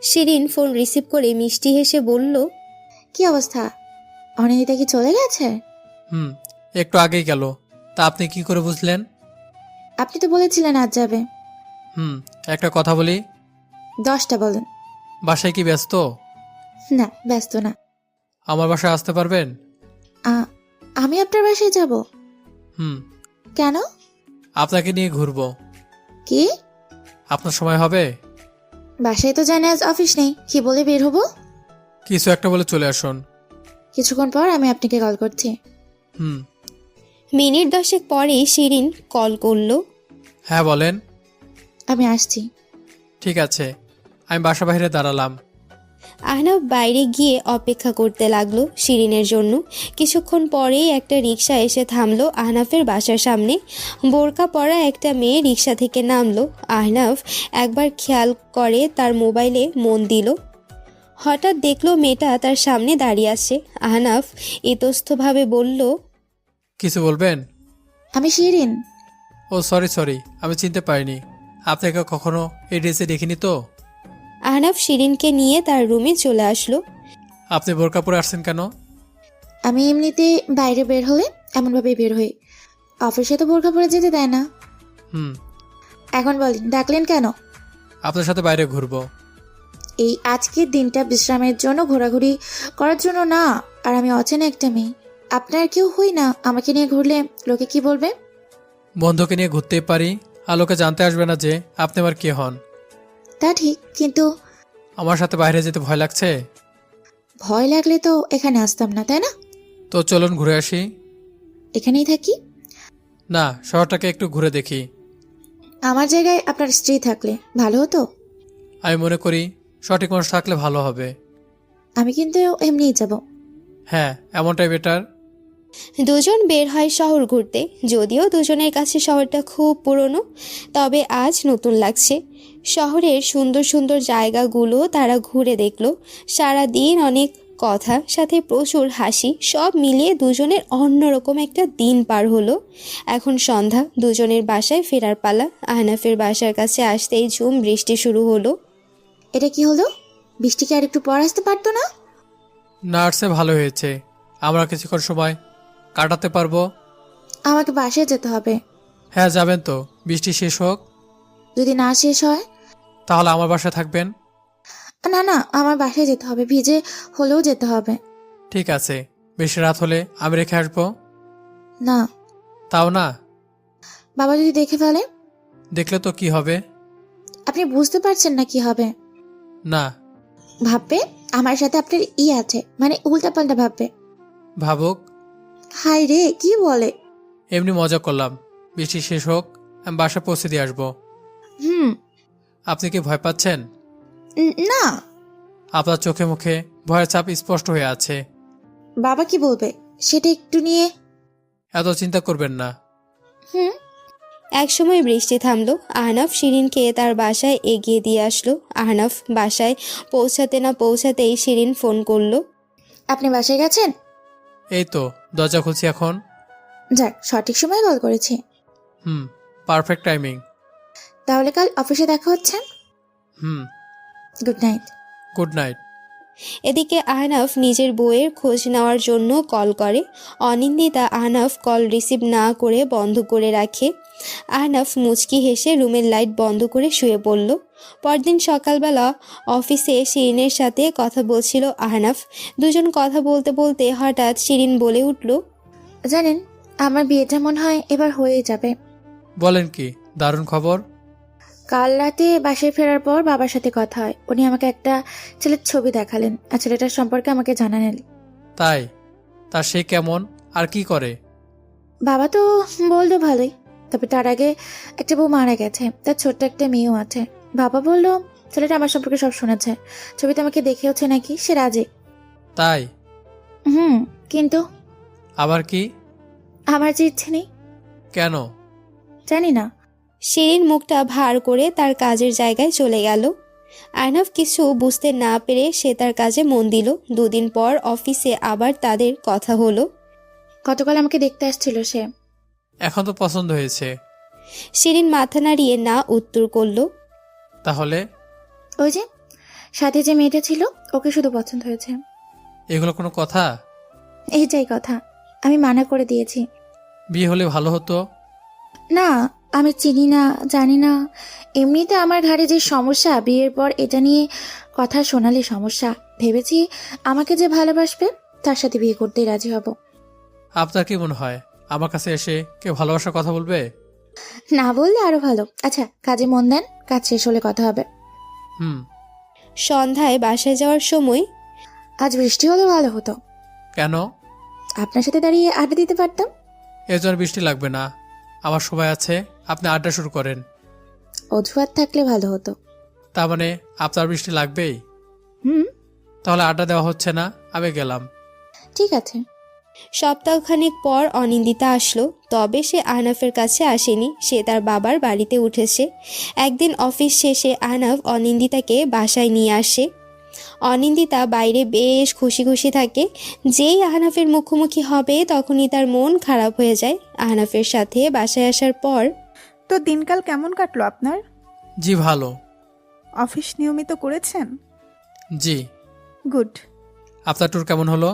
শিরিন ফোন রিসিভ করে মিষ্টি হেসে বলল, কি অবস্থা? অনিন্দিতা কি চলে গেছে? একটু আগেই গেল। তা আপনি কি করে বুঝলেন? আপনি তো বলেছিলেন আজ যাবে। একটা কথা বলি। 10টা বলেন। বাসায় কি ব্যস্ত? না, ব্যস্ত না। আমার বাসায় আসতে পারবেন? আমি আপনার বাসায় যাব? কেন? আপনাকে নিয়ে ঘুরবো। কি? আপনার সময় হবে? বাসায় তো জানি আজ অফিস নেই, কি বলে বের হবো? কিছু একটা বলে চলে আসুন। কিছুক্ষণ পর আমি আপনাকে কল করছি। মিনিট 10 পরে শিরিন কল করলো। হ্যাঁ বলেন। আমি আসছি। ঠিক আছে, আমি বাসা বাইরে দাঁড়ালাম। আহনাফ বাইরে গিয়ে অপেক্ষা করতে লাগলো শিরিনের জন্য। কিছুক্ষণ পরেই একটা রিকশা এসে থামলো আহনাফের বাসার সামনে। বোরকা পরা একটা মেয়ে রিকশা থেকে নামলো। আহনাফ একবার খেয়াল করে তার মোবাইলে মন দিল। হঠাৎ দেখলো মেয়েটা তার সামনে দাঁড়িয়ে আছে। আহনাফ ইতস্তভাবে বলল, কিছু বলবেন? আমি শিরিন। ও সরি, আমি চিনতে পারিনি। আপনাকে কখনো এই ড্রেসে দেখিনি তো। আহনাফ শিরিনকে নিয়ে তার রুমে চলে আসলো। আপনি বোরকা পরে আসছেন কেন? আমি এমনিতে বাইরে বের হলে এমনভাবে বের হই, অফিসে তো বোরখা পরে যেতে দেয় না। এখন বলেন, ডাকলেন কেন? আপনার সাথে বাইরে ঘুরবো। এই আজকের দিনটা বিশ্রামের জন্য, ঘোরাঘুরি করার জন্য না। আর আমি অচেনা একটা মেয়ে, আপনার কেউ হই না। আমাকে নিয়ে ঘুরলে লোকে কি বলবে? বন্ধুকে নিয়ে ঘুরতেই পারি, আর লোকে জানতে আসবে না যে আপনি আমার কে হন। তা ঠিক, কিন্তু আমার সাথে বাইরে যেতে ভয় লাগছে। ভয় লাগলে তো এখানে আসতাম না, তাই না? তো চলুন ঘুরে আসি। এখানেই থাকি। না, শহরটাকে একটু ঘুরে দেখি। আমার জায়গায় আপনার স্ত্রী থাকলে ভালো হতো। আমি মনে করি সঠিক মানুষ থাকলে ভালো হবে। আমি কিন্তু এমনিই যাব। হ্যাঁ, এমনটাই বেটার। দুজন বের হয় শহর ঘুরতে। যদিও দুজনের কাছে শহরটা খুব পুরনো, তবে আজ নতুন লাগছে। শহরের সুন্দর সুন্দর জায়গাগুলো তারা ঘুরে দেখলো। সারাদিন অনেক কথা, সাথে প্রচুর হাসি, সব মিলিয়ে দুজনের অন্যরকম একটা দিন পার হলো। এখন সন্ধ্যা, দুজনের বাসায় ফেরার পালা। আহনাফের বাসার কাছে আসতেই ঝুম বৃষ্টি শুরু হলো। এটা কি হলো? বৃষ্টি কি আর একটু পর আসতে পারতো না? নার্সে ভালো হয়েছে, আমরা কিছুক্ষণ সময় কাটাতে পারবো। আমাকে বাসায় যেতে হবে। হ্যাঁ যাবেন তো, বৃষ্টি শেষ হোক। যদি না শেষ হয়? তাহলে আমার বাসায় থাকবেন। না না, আমার বাসায় যেতে হবে, ভিজে হলেও যেতে হবে। ঠিক আছে, বেশি রাত হলে আমি রেখে আসবো। না। তাও না? বাবা যদি দেখে ফেলে? দেখলে তো কি হবে? আপনি বুঝতে পারছেন না কি হবে? না। ভাববে আমার সাথে আপনার আছে, মানে উল্টাপাল্টা ভাববে। ভাবুক। হাই রে, কি বলে? এমনি মজা করলাম। বৃষ্টি শেষ হোক, আমি বাসায় পৌঁছে দিয়ে আসবো। হুম। আপনি কি ভয় পাচ্ছেন? না। আপনার চোখে মুখে ভয়ের ছাপ স্পষ্ট হয়ে আছে। বাবা কি বলবে সেটা একটু নিয়ে। এত চিন্তা করবেন না। হুম। একসময় বৃষ্টি থামলো। আহনাফ শিরিনকে তার বাসায় এগিয়ে দিয়ে আসলো। আহনাফ বাসায় পৌঁছাতে না পৌঁছাতেই শিরিন ফোন করলো। আপনি বাসায় গেছেন? এই তো দরজা খুলছি এখন। যাক, সঠিক সময় কল করেছি। Perfect timing. তাহলে কাল অফিসে দেখা হচ্ছে। হুম। Good night. Good night. এদিকে আহনাফ নিজের বইয়ের খোঁজ নেওয়ার জন্য কল করে। অনিন্দিতা আহনাফ কল রিসিভ না করে বন্ধ করে রাখে। আহনাফ মুচকি হেসে রুমের লাইট বন্ধ করে শুয়ে পড়ল। পরদিন সকালবেলা অফিসে শিরিনের সাথে কথা বলছিল আহনাফ। দুজন কথা বলতে বলতে হঠাৎ শিরিন বলে উঠল, জানেন, আমার বিয়েটা মনে হয় এবার হয়ে যাবে। বলেন কি, দারুণ খবর। কাল রাতে বাসায় ফেরার পর বাবার সাথে কথা হয়। উনি আমাকে একটা ছেলের ছবি দেখালেন আর ছেলেটার সম্পর্কে আমাকে জানালেন। তাই? তা সে কেমন আর কি করে? বাবা তো বললো ভালোই, তবে তার আগে একটা বউ মারা গেছে, তার ছোট্ট একটা মেয়েও আছে। বাবা বলল ছেলেটা আমার সম্পর্কে সব শুনেছে, ছবিতে আমাকে দেখেওছে নাকি, সে রাজি। তাই? কিন্তু আবার কি? আমার যে ইচ্ছে নেই। কেন? জানি না। শিরিন মুখটা ভার করে তার কাজের জায়গায় চলে গেল। আহনাফ কিছু বুঝতে না পেরে সে তার কাজে মন দিল। দুদিন পর অফিসে আবার তাদের কথা হলো। গতকাল আমাকে দেখতে আসছিল সে। এখন তো পছন্দ হয়েছে। শিরিন মাথা নাড়িয়ে না উত্তর করল। তাহলে? ওই যে সাথে যে মেয়েটা ছিল, ওকে শুধু পছন্দ হয়েছে। এগুলো কোনো কথা? এইটাই কথা, আমি মানা করে দিয়েছি। বিয়ে হলে ভালো হতো। না, আমি চিনি না, জানি না। এমনিতে আমার ঘাড়ে যে সমস্যা, বিয়ের পর এটা নিয়ে কথা শোনালে সমস্যা। ভেবেছি আমাকে যে ভালোবাসবে তার সাথে বিয়ে করতেই রাজি হব। আপনার কি মনে হয় আমার কাছে এসে কেউ ভালোবাসার কথা বলবে? না বললে আরো ভালো। আচ্ছা, কাজে মন দেন, কাজ শেষ হলে কথা হবে। হুম। সন্ধ্যায় বাসায় যাওয়ার সময় আজ বৃষ্টি হলে ভালো হতো। কেন? আপনার সাথে দাঁড়িয়ে আড্ডা দিতে পারতাম। এর জন্য বৃষ্টি লাগবে না, আমার সময় আছে। আপনি আড্ডা শুরু করেন। অজুহাত থাকলে ভালো হতো। তার মানে আপনার বৃষ্টি লাগবেই? হুম। তাহলে আড্ডা দেওয়া হচ্ছে না, আমি গেলাম। ঠিক আছে। সপ্তাহখানেক পর অনিন্দিতা আসলো, তবে সে আহনাফের কাছে আসেনি। সে তার বাবার বাড়িতে উঠেছে। একদিন অফিস শেষে আহনাফ অনিন্দিতাকে বাসায় নিয়ে আসে। অনিন্দিতা বাইরে বেশ খুশি খুশি থাকে। যেই আহনাফের মুখোমুখি হবে তখনই তার মন খারাপ হয়ে যায়। আহনাফের সাথে বাসায় আসার পর তো দিনকাল কেমন কাটলো আপনার? জি ভালো। অফিস নিয়মিত করেছেন? জি। গুড। আপনার ট্যুর কেমন হলো?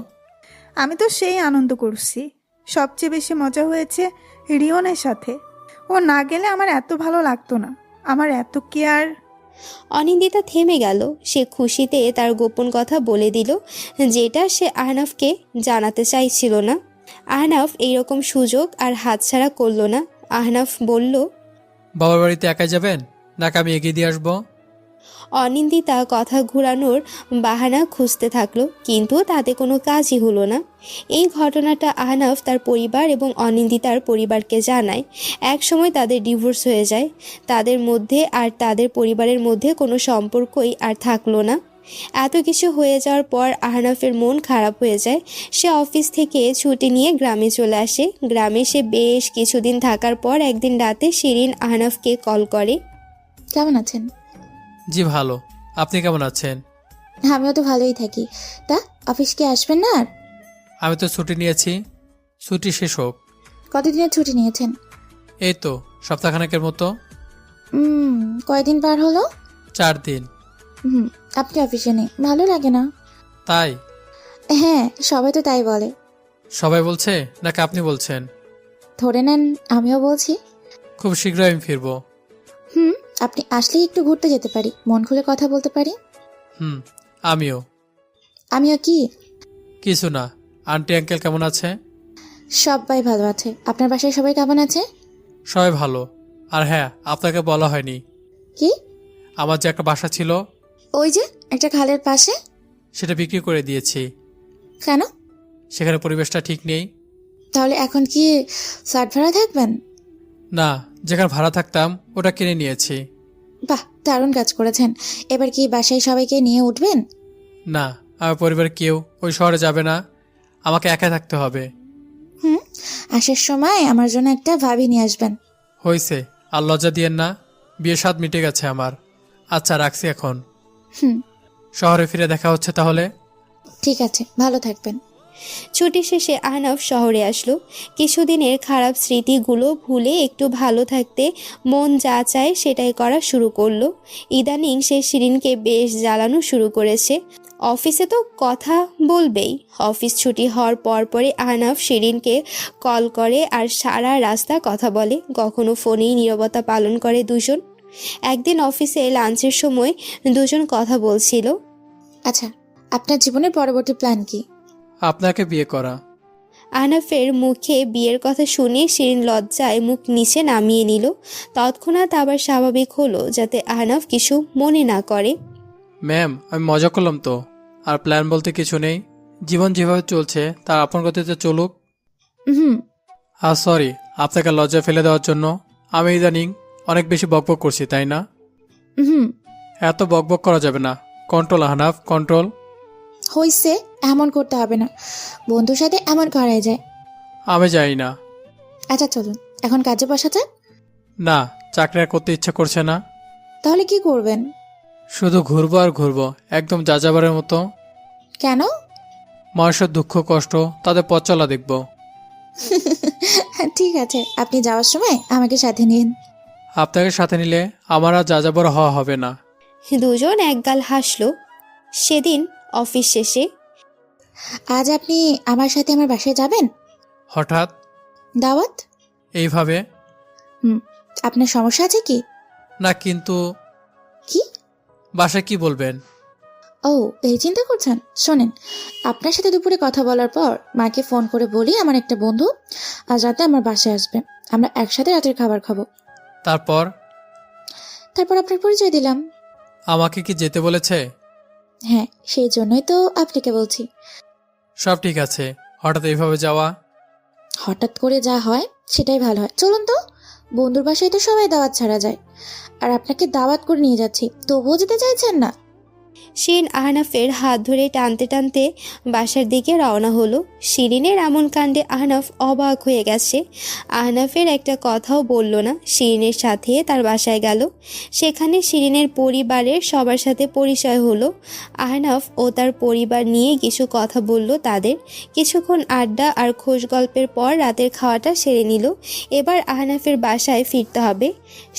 আমি তো সেই আনন্দ করছি। সবচেয়ে বেশি মজা হয়েছে রিওনের সাথে। ও না গেলে আমার এত ভালো লাগতো না। আমার এত কেয়ার। অনিন্দিতা থেমে গেল। সে খুশিতে তার গোপন কথা বলে দিল, যেটা সে আহনাফকে জানাতে চাইছিল না। আহনাফ এইরকম সুযোগ আর হাতছাড়া করল না। আহনাফ বলল, বাবার বাড়িতে একাই যাবেন নাকি আমি এগিয়ে দিয়ে আসবো? অনিন্দিতা কথা ঘোরানোর বাহানা খুঁজতে থাকলো, কিন্তু তাতে কোনো কাজই হলো না। এই ঘটনাটা আহনাফ তার পরিবার এবং অনিন্দিতার পরিবারকে জানায়। এক সময় তাদের ডিভোর্স হয়ে যায়। তাদের মধ্যে আর তাদের পরিবারের মধ্যে কোনো সম্পর্কই আর থাকলো না। এত কিছু হয়ে যাওয়ার পর আহনাফের মন খারাপ হয়ে যায়। সে অফিস থেকে ছুটি নিয়ে গ্রামে চলে আসে। গ্রামে সে বেশ কিছুদিন থাকার পর একদিন রাতে শিরিন আহনাফকে কল করে। কেমন আছেন? জি ভালো। আপনি কেমন আছেন? আমিও তো ভালোই থাকি। তা অফিস কি আসবেন না আর? আমি তো ছুটি নিয়েছি, ছুটি শেষ হোক। কতদিনের ছুটি নিয়েছেন? এই তো সপ্তাহখানেকের মতো। কয়দিন পার হলো? 4 দিন। আপনি অফিসে নেই, ভালো লাগে না। তাই? হ্যাঁ, সবাই তো তাই বলে। সবাই বলছে নাকি আপনি বলছেন? ধরে নেন আমিও বলছি। খুব শীঘ্রই আমি ফিরবো। আপনি আসলেই একটু ঘুরতে যেতে পারি, মন খুলে কথা বলতে পারি। আমিও। আমিও কি? কিছু না। আন্টি আঙ্কেল কেমন আছে? সবাই ভালো আছে। আপনার বাসায় সবাই কেমন আছে? সবাই ভালো। আর হ্যাঁ, আপনাকে বলা হয়নি, কি? আমার যে একটা বাসা ছিল ওই যে একটা খালের পাশে। সেটা বিক্রি করে দিয়েছি। কেন? সেখানে পরিবেশটা ঠিক নেই। তাহলে এখন কি ফ্ল্যাট ভাড়া থাকবেন? না, যেখানে ভাড়া থাকতাম ওটা কিনে নিয়েছি। বাহ, দারুণ কাজ করেছেন। এবার কি বাসায় সবাইকে নিয়ে উঠবেন? না, আমার পরিবারের কেউ ওই শহরে যাবে না, আমাকে একা থাকতে হবে। হুম, আসার সময় আমার জন্য একটা ভাবি নিয়ে আসবেন। হয়েছে, আর লজ্জা দিয়েন না, বিয়ের স্বাদ মিটে গেছে আমার। আচ্ছা, রাখছি এখন। হুম, শহরে ফিরে দেখা হচ্ছে তাহলে। ঠিক আছে, ভালো থাকবেন। ছুটি শেষে আহনাফ শহরে আসলো। কিছুদিনের খারাপ স্মৃতিগুলো ভুলে একটু ভালো থাকতে মন যা চায় সেটাই করা শুরু করলো। ইদানিং সে শিরিনকে বেশ জ্বালানো শুরু করেছে। অফিসে তো কথা বলবেই। অফিস ছুটি হওয়ার পরপরই আহনাফ শিরিনকে কল করে আর সারা রাস্তা কথা বলে। কখনো ফোনেই নীরবতা পালন করে দুজন। একদিন অফিসে লাঞ্চের সময় দুজন কথা বলছিল। আচ্ছা, আপনার জীবনের পরবর্তী প্ল্যান কি? আপনাকে বিয়ে করা। আহনাফের মুখে বিয়ের কথা শুনে শিরিন লজ্জায় মুখ নিচে নামিয়ে নিল। তৎক্ষণাৎ আবার স্বাভাবিক হলো যাতে আহনাফ কিছু মনে না করে। ম্যাম, আমি মজা করলাম তো, আর প্ল্যান বলতে কিছু নেই। জীবন যেভাবে চলছে তার আপন গতিতে চলুক। হুম, আর সরি আপনাকে লজ্জা ফেলে দেওয়ার জন্য। আমি ইদানিং অনেক বেশি বকবক করছি, তাই না? হুম, এত বকবক করা যাবে না। Control Ahnaf, control. হইছে, এমন করতে হবে না। বন্ধুর সাথে এমন করাই যায়। আমি যাই না। আচ্ছা চলুন, এখন কাজে বসা যাক। না, চাকরি আর করতে ইচ্ছা করছে না। তাহলে কি করবেন? শুধু ঘুরবো আর ঘুরবো, একদম যাযাবারের মতো। কেন? মানুষের দুঃখ কষ্ট, তাদের পথ চলা দেখব। ঠিক আছে, আপনি যাওয়ার সময় আমাকে সাথে নিন। আপনাকে সাথে নিলে আমার আর যাযাবর হওয়া হবে না। দুজন একগাল হাসল। সেদিন অফিস শেষে আজ আপনি আমার সাথে আমার বাসায় যাবেন? হঠাৎ দাওয়াত? এইভাবে? আপনার সমস্যা আছে কি? না, কিন্তু কি? বাসায় কি বলবেন? ও, এই চিন্তা করছেন? শোনেন, আপনার সাথে দুপুরে কথা বলার পর মাকে ফোন করে বলি আমার একটা বন্ধু আজ রাতে আমার বাসায় আসবে। আমরা একসাথে রাতের খাবার খাবো। তারপর? তারপর আপনার পরিচয় দিলাম। আমাকে কি যেতে বলেছে? হ্যাঁ, সেই জন্যই তো আপনাকে বলছি। সব ঠিক আছে, হঠাৎ এইভাবে যাওয়া। হঠাৎ করে যা হয় সেটাই ভালো হয়। চলুন তো, বন্ধুর বাসায় তো সবাই দাওয়াত ছাড়া যায়, আর আপনাকে দাওয়াত করে নিয়ে যাচ্ছি, তবুও যেতে চাইছেন না? শিরিন আহনাফের হাত ধরে টানতে টানতে বাসার দিকে রওনা হলো। শিরিনের এমন কাণ্ডে আহনাফ অবাক হয়ে গেছে। আহনাফের একটা কথাও বলল না। শিরিনের সাথে তার বাসায় গেল। সেখানে শিরিনের পরিবারের সবার সাথে পরিচয় হলো। আহনাফ ও তার পরিবার নিয়ে কিছু কথা বলল তাদের। কিছুক্ষণ আড্ডা আর খোশ গল্পের পর রাতের খাওয়াটা সেরে নিল। এবার আহনাফের বাসায় ফিরতে হবে।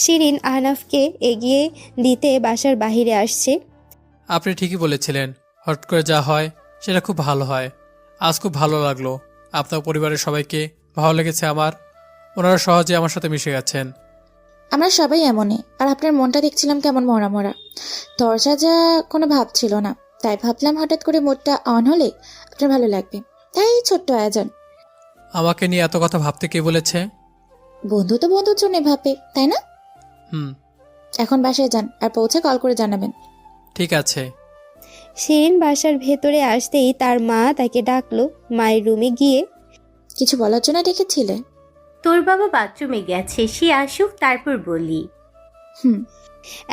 শিরিন আহনাফকে এগিয়ে দিতে বাসার বাহিরে আসছে। আপনি ঠিকই বলেছিলেন, হঠাৎ করে যা হয় সেটা খুব ভালো হয়। আজ খুব ভালো লাগলো। আপনার পরিবারের সবাইকে ভালো লেগেছে আমার। ওনারা সহজে আমার সাথে মিশে গেছেন। আমরা সবাই এমনই। আর আপনার মনটা দেখছিলাম কেমন মরা মরা, দরজা যা কোনো ভাব ছিল না। তাই ভাবলাম হঠাৎ করে মোডটা অন হলে আপনার ভালো লাগবে, তাই ছোট্ট আয়োজন। আমাকে নিয়ে এত কথা ভাবতে কে বলেছে? বন্ধু তো বন্ধুর জন্য ভাবে, তাই না? হুম, এখন বাসায় যান, আর পৌঁছে কল করে জানাবেন। ঠিক আছে। শিরিন বাসার ভেতরে আসতেই তার মা তাকে ডাকলো। মায়ের রুমে গিয়ে কিছু বলার জন্য ডেকেছিলে? তোর বাবা বাথরুমে গেছে, সে আসুক তারপর বলি। হুম,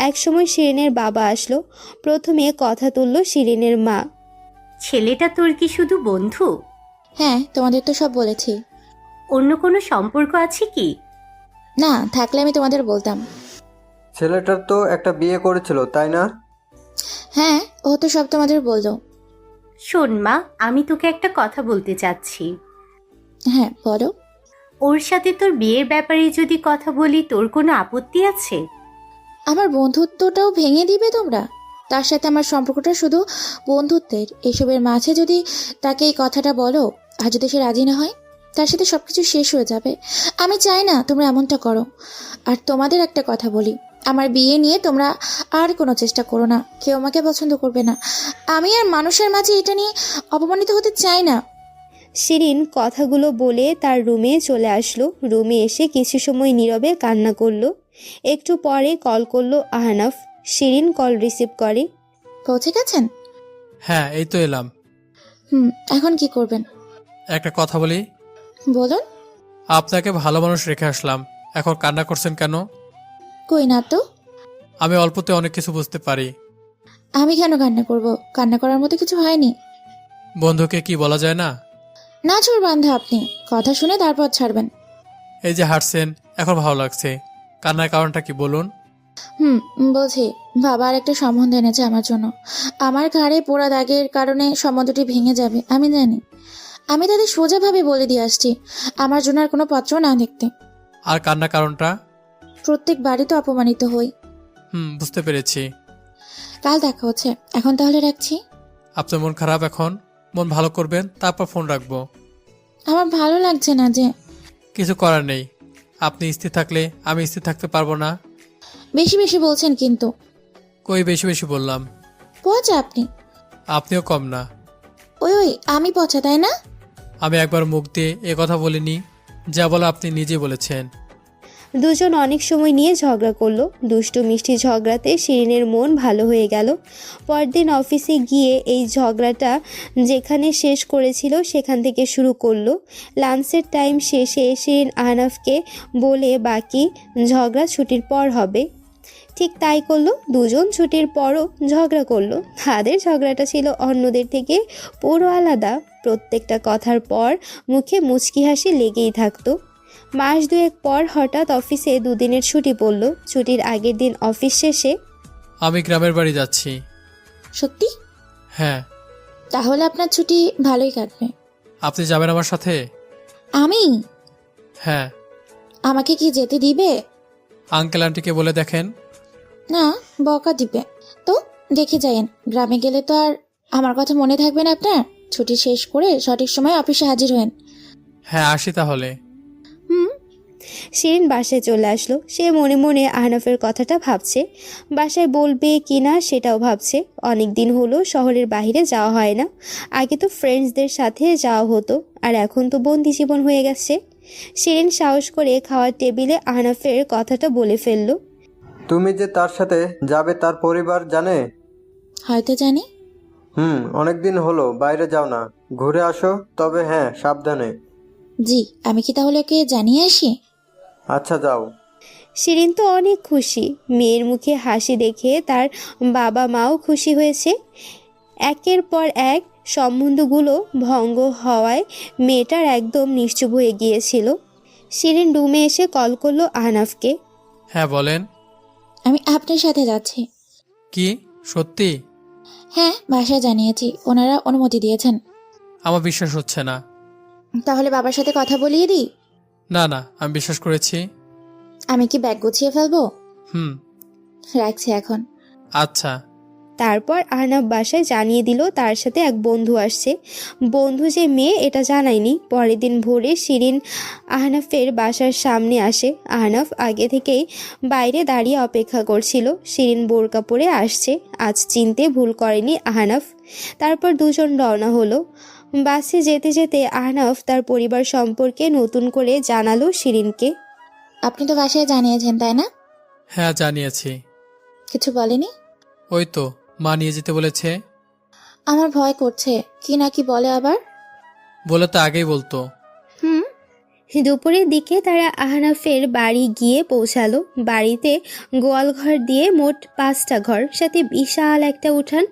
এক সময় শিরিনের বাবা আসলো। প্রথমে কথা তুলল শিরিনের মা। ছেলেটা তোর কি শুধু বন্ধু? হ্যাঁ, তোমাদের তো সব বলেছি। অন্য কোনো সম্পর্ক আছে কি? না, থাকলে আমি তোমাদের বলতাম। ছেলেটার তো একটা বিয়ে করেছিল, তাই না? হ্যাঁ, ও তো সব তোমাদের বললো। শোন মা, আমি তোকে একটা কথা বলতে চাচ্ছি। হ্যাঁ, বলো। ওর সাথে তোর বিয়ের ব্যাপারে যদি কথা বলি, তোর কোনো আপত্তি আছে? আমার বন্ধুত্বটাও ভেঙে দিবে তোমরা? তার সাথে আমার সম্পর্কটা শুধু বন্ধুত্বের, এসবের মাঝে যদি তাকে এই কথাটা বলো, আর যদি সে রাজি না হয়, তার সাথে সবকিছু শেষ হয়ে যাবে। আমি চাই না তোমরা এমনটা করো। আর তোমাদের একটা কথা বলি, আমার বিয়ে নিয়ে তোমরা আর কোনো চেষ্টা করো না। কেউ আমাকে পছন্দ করবে না। আমি আর মানুষের মাঝে এটা নিয়ে অপমানিত হতে চাই না। শিরিন কথাগুলো বলে তার রুমে চলে আসলো। রুমে এসে কিছু সময় নীরবে কান্না করলো। একটু পরে কল করলো আহনাফ। শিরিন কল রিসিভ করে। পৌঁছে গেছেন? হ্যাঁ, এই তো এলাম। এখন কি করবেন? একটা কথা বলি। বলুন। আপনাকে ভালো মানুষ রেখে আসলাম, এখন কান্না করছেন কেন? কই না তো। আমি অল্পতে অনেক কিছু বুঝতে পারি। আমি কেন কান্না করব? কান্না করার মতো কিছু হয়নি। বন্ধুকে কি বলা যায় না? না চোর বান্ধা আপনি, কথা শুনে তারপর ছাড়বেন। এই যে হাঁটছেন, এখন ভালো লাগছে। কান্নার কারণটা কি বলুন? বলছি, বাবা আর একটা সম্বন্ধ এনেছে আমার জন্য। আমার ঘাড়ে পোড়া দাগের কারণে সম্বন্ধটি ভেঙে যাবে আমি জানি। আমি তাদের সোজাভাবে বলে দিয়ে আসছি আমার জন্য আর কোনো পত্র না দেখতে। আর কান্নার কারণটা? প্রত্যেক বাড়িতে অপমানিত হই। বুঝতে পেরেছি। কাল দেখা হচ্ছে, এখন তাহলে রাখছি। আপনার মন খারাপ, এখন মন ভালো করবেন, তারপর ফোন রাখবো। আমার ভালো লাগছে না যে। কিছু করার নেই, আপনি স্থির থাকলে আমি স্থির থাকতে পারবো না। বেশি বেশি বলছেন কিন্তু। কই বেশি বেশি বললাম? পচা আপনি। আপনিও কম না। ওই আমি পচা, তাই না? আমি একবার মুখ দিয়ে এ কথা বলিনি, যা বলা আপনি নিজে বলেছেন। দুজন অনেক সময় নিয়ে ঝগড়া করলো। দুষ্টু মিষ্টি ঝগড়াতে শিরিনের মন ভালো হয়ে গেল। পরদিন অফিসে গিয়ে এই ঝগড়াটা যেখানে শেষ করেছিল সেখান থেকে শুরু করলো। লাঞ্চের টাইম শেষে শিরিন আহনাফকে বলে বাকি ঝগড়া ছুটির পর হবে। ঠিক তাই করলো। দুজন ছুটির পরও ঝগড়া করলো। তাদের ঝগড়াটা ছিল অন্যদের থেকে পুরো আলাদা। প্রত্যেকটা কথার পর মুখে মুচকি হাসি লেগেই থাকতো। মাস দুয়েক পর হঠাৎ অফিসে দুদিনের ছুটি পড়ল। ছুটির আগের দিন অফিস শেষে আমি গ্রামের বাড়ি যাচ্ছি। সত্যি? হ্যাঁ। তাহলে আপনার ছুটি ভালোই কাটবে। আপনি যাবেন আমার সাথে? আমি? হ্যাঁ। আমাকে কি যেতে দিবে? আঙ্কেল আন্টিকে বলে দেখেন। না, বকা দিবে। তো দেখে যাইয়েন, গ্রামে গেলে তো আর আমার কথা মনে থাকবে না আপনার। ছুটি শেষ করে সঠিক সময় অফিসে হাজির হন। হ্যাঁ, আসি তাহলে। শিরিন বাসায় চলে আসলো। সে মনে মনে আহনাফের কথাটা ভাবছে। বাসায় বলবে কি না সেটাও ভাবছে। অনেক দিন হলো শহরের বাইরে যাওয়া হয় না। আগে তো ফ্রেন্ডসদের সাথে যাওয়া হতো, আর এখন তো বন্দি জীবন হয়ে গেছে। শিরিন সাহস করে খাওয়ার টেবিলে আহনাফের কথাটা বলে ফেলল। তুমি যে তার সাথে যাবে তার পরিবার জানে? হয়তো জানি। অনেক দিন হলো বাইরে যাও না, ঘুরে আসো। তবে হ্যাঁ, সাবধানে। জি, আমি কি তাহলে ওকে জানিয়ে আসি? আচ্ছা, যাও। শিরিন তো অনেক খুশি। মেয়ের মুখে হাসি দেখে তার বাবা মাও খুশি হয়েছে। একের পর এক সম্বন্ধগুলো ভঙ্গ হওয়ায় মেয়েটার একদম নিশ্চুপ হয়ে গিয়েছিল। শিরিন রুমে এসে কল করলো আহনাফকে। হ্যাঁ বলেন। আমি আপনার সাথে যাচ্ছি। কি সত্যি? হ্যাঁ, বাসায় জানিয়েছি, ওনারা অনুমতি দিয়েছেন। আমার বিশ্বাস হচ্ছে না। তাহলে বাবার সাথে কথা বলিয়ে দিই? না না, আমি বিশ্বাস করেছি। আমি কি ব্যাগ গুছিয়ে ফেলবো? হুম। রাখছি এখন। আচ্ছা। তারপর আহনাফ বাসায় জানিয়ে দিল তার সাথে এক বন্ধু আসছে। বন্ধু যে মেয়ে এটা জানায়নি। পরের দিন ভোরে শিরিন আহনাফের বাসার সামনে আসে। আহনাফ আগে থেকেই বাইরে দাঁড়িয়ে অপেক্ষা করছিল। শিরিন বোরকা পরে আসছে, আজ চিনতে ভুল করেনি আহনাফ। তারপর দুজন রওনা হলো। বাসে যেতে যেতে আহনাফ তার পরিবার সম্পর্কে নতুন করে জানালো শিরিনকে। আপনি তো বাসায় জানিয়েছেন, তাই না? হ্যাঁ, জানিয়েছি। কিছু বলেনি? ওই তো মা নিয়ে যেতে বলেছে। আমার ভয় করছে, কি না কি বলে আবার। বলে তো আগেই বলতো। দুপুরের দিকে তারা আহনাফের বাড়ি গিয়ে পৌঁছালো। বাড়িতে গোয়ালঘর দিয়ে মোট 5টা ঘর, সাথে বিশাল একটা উঠান।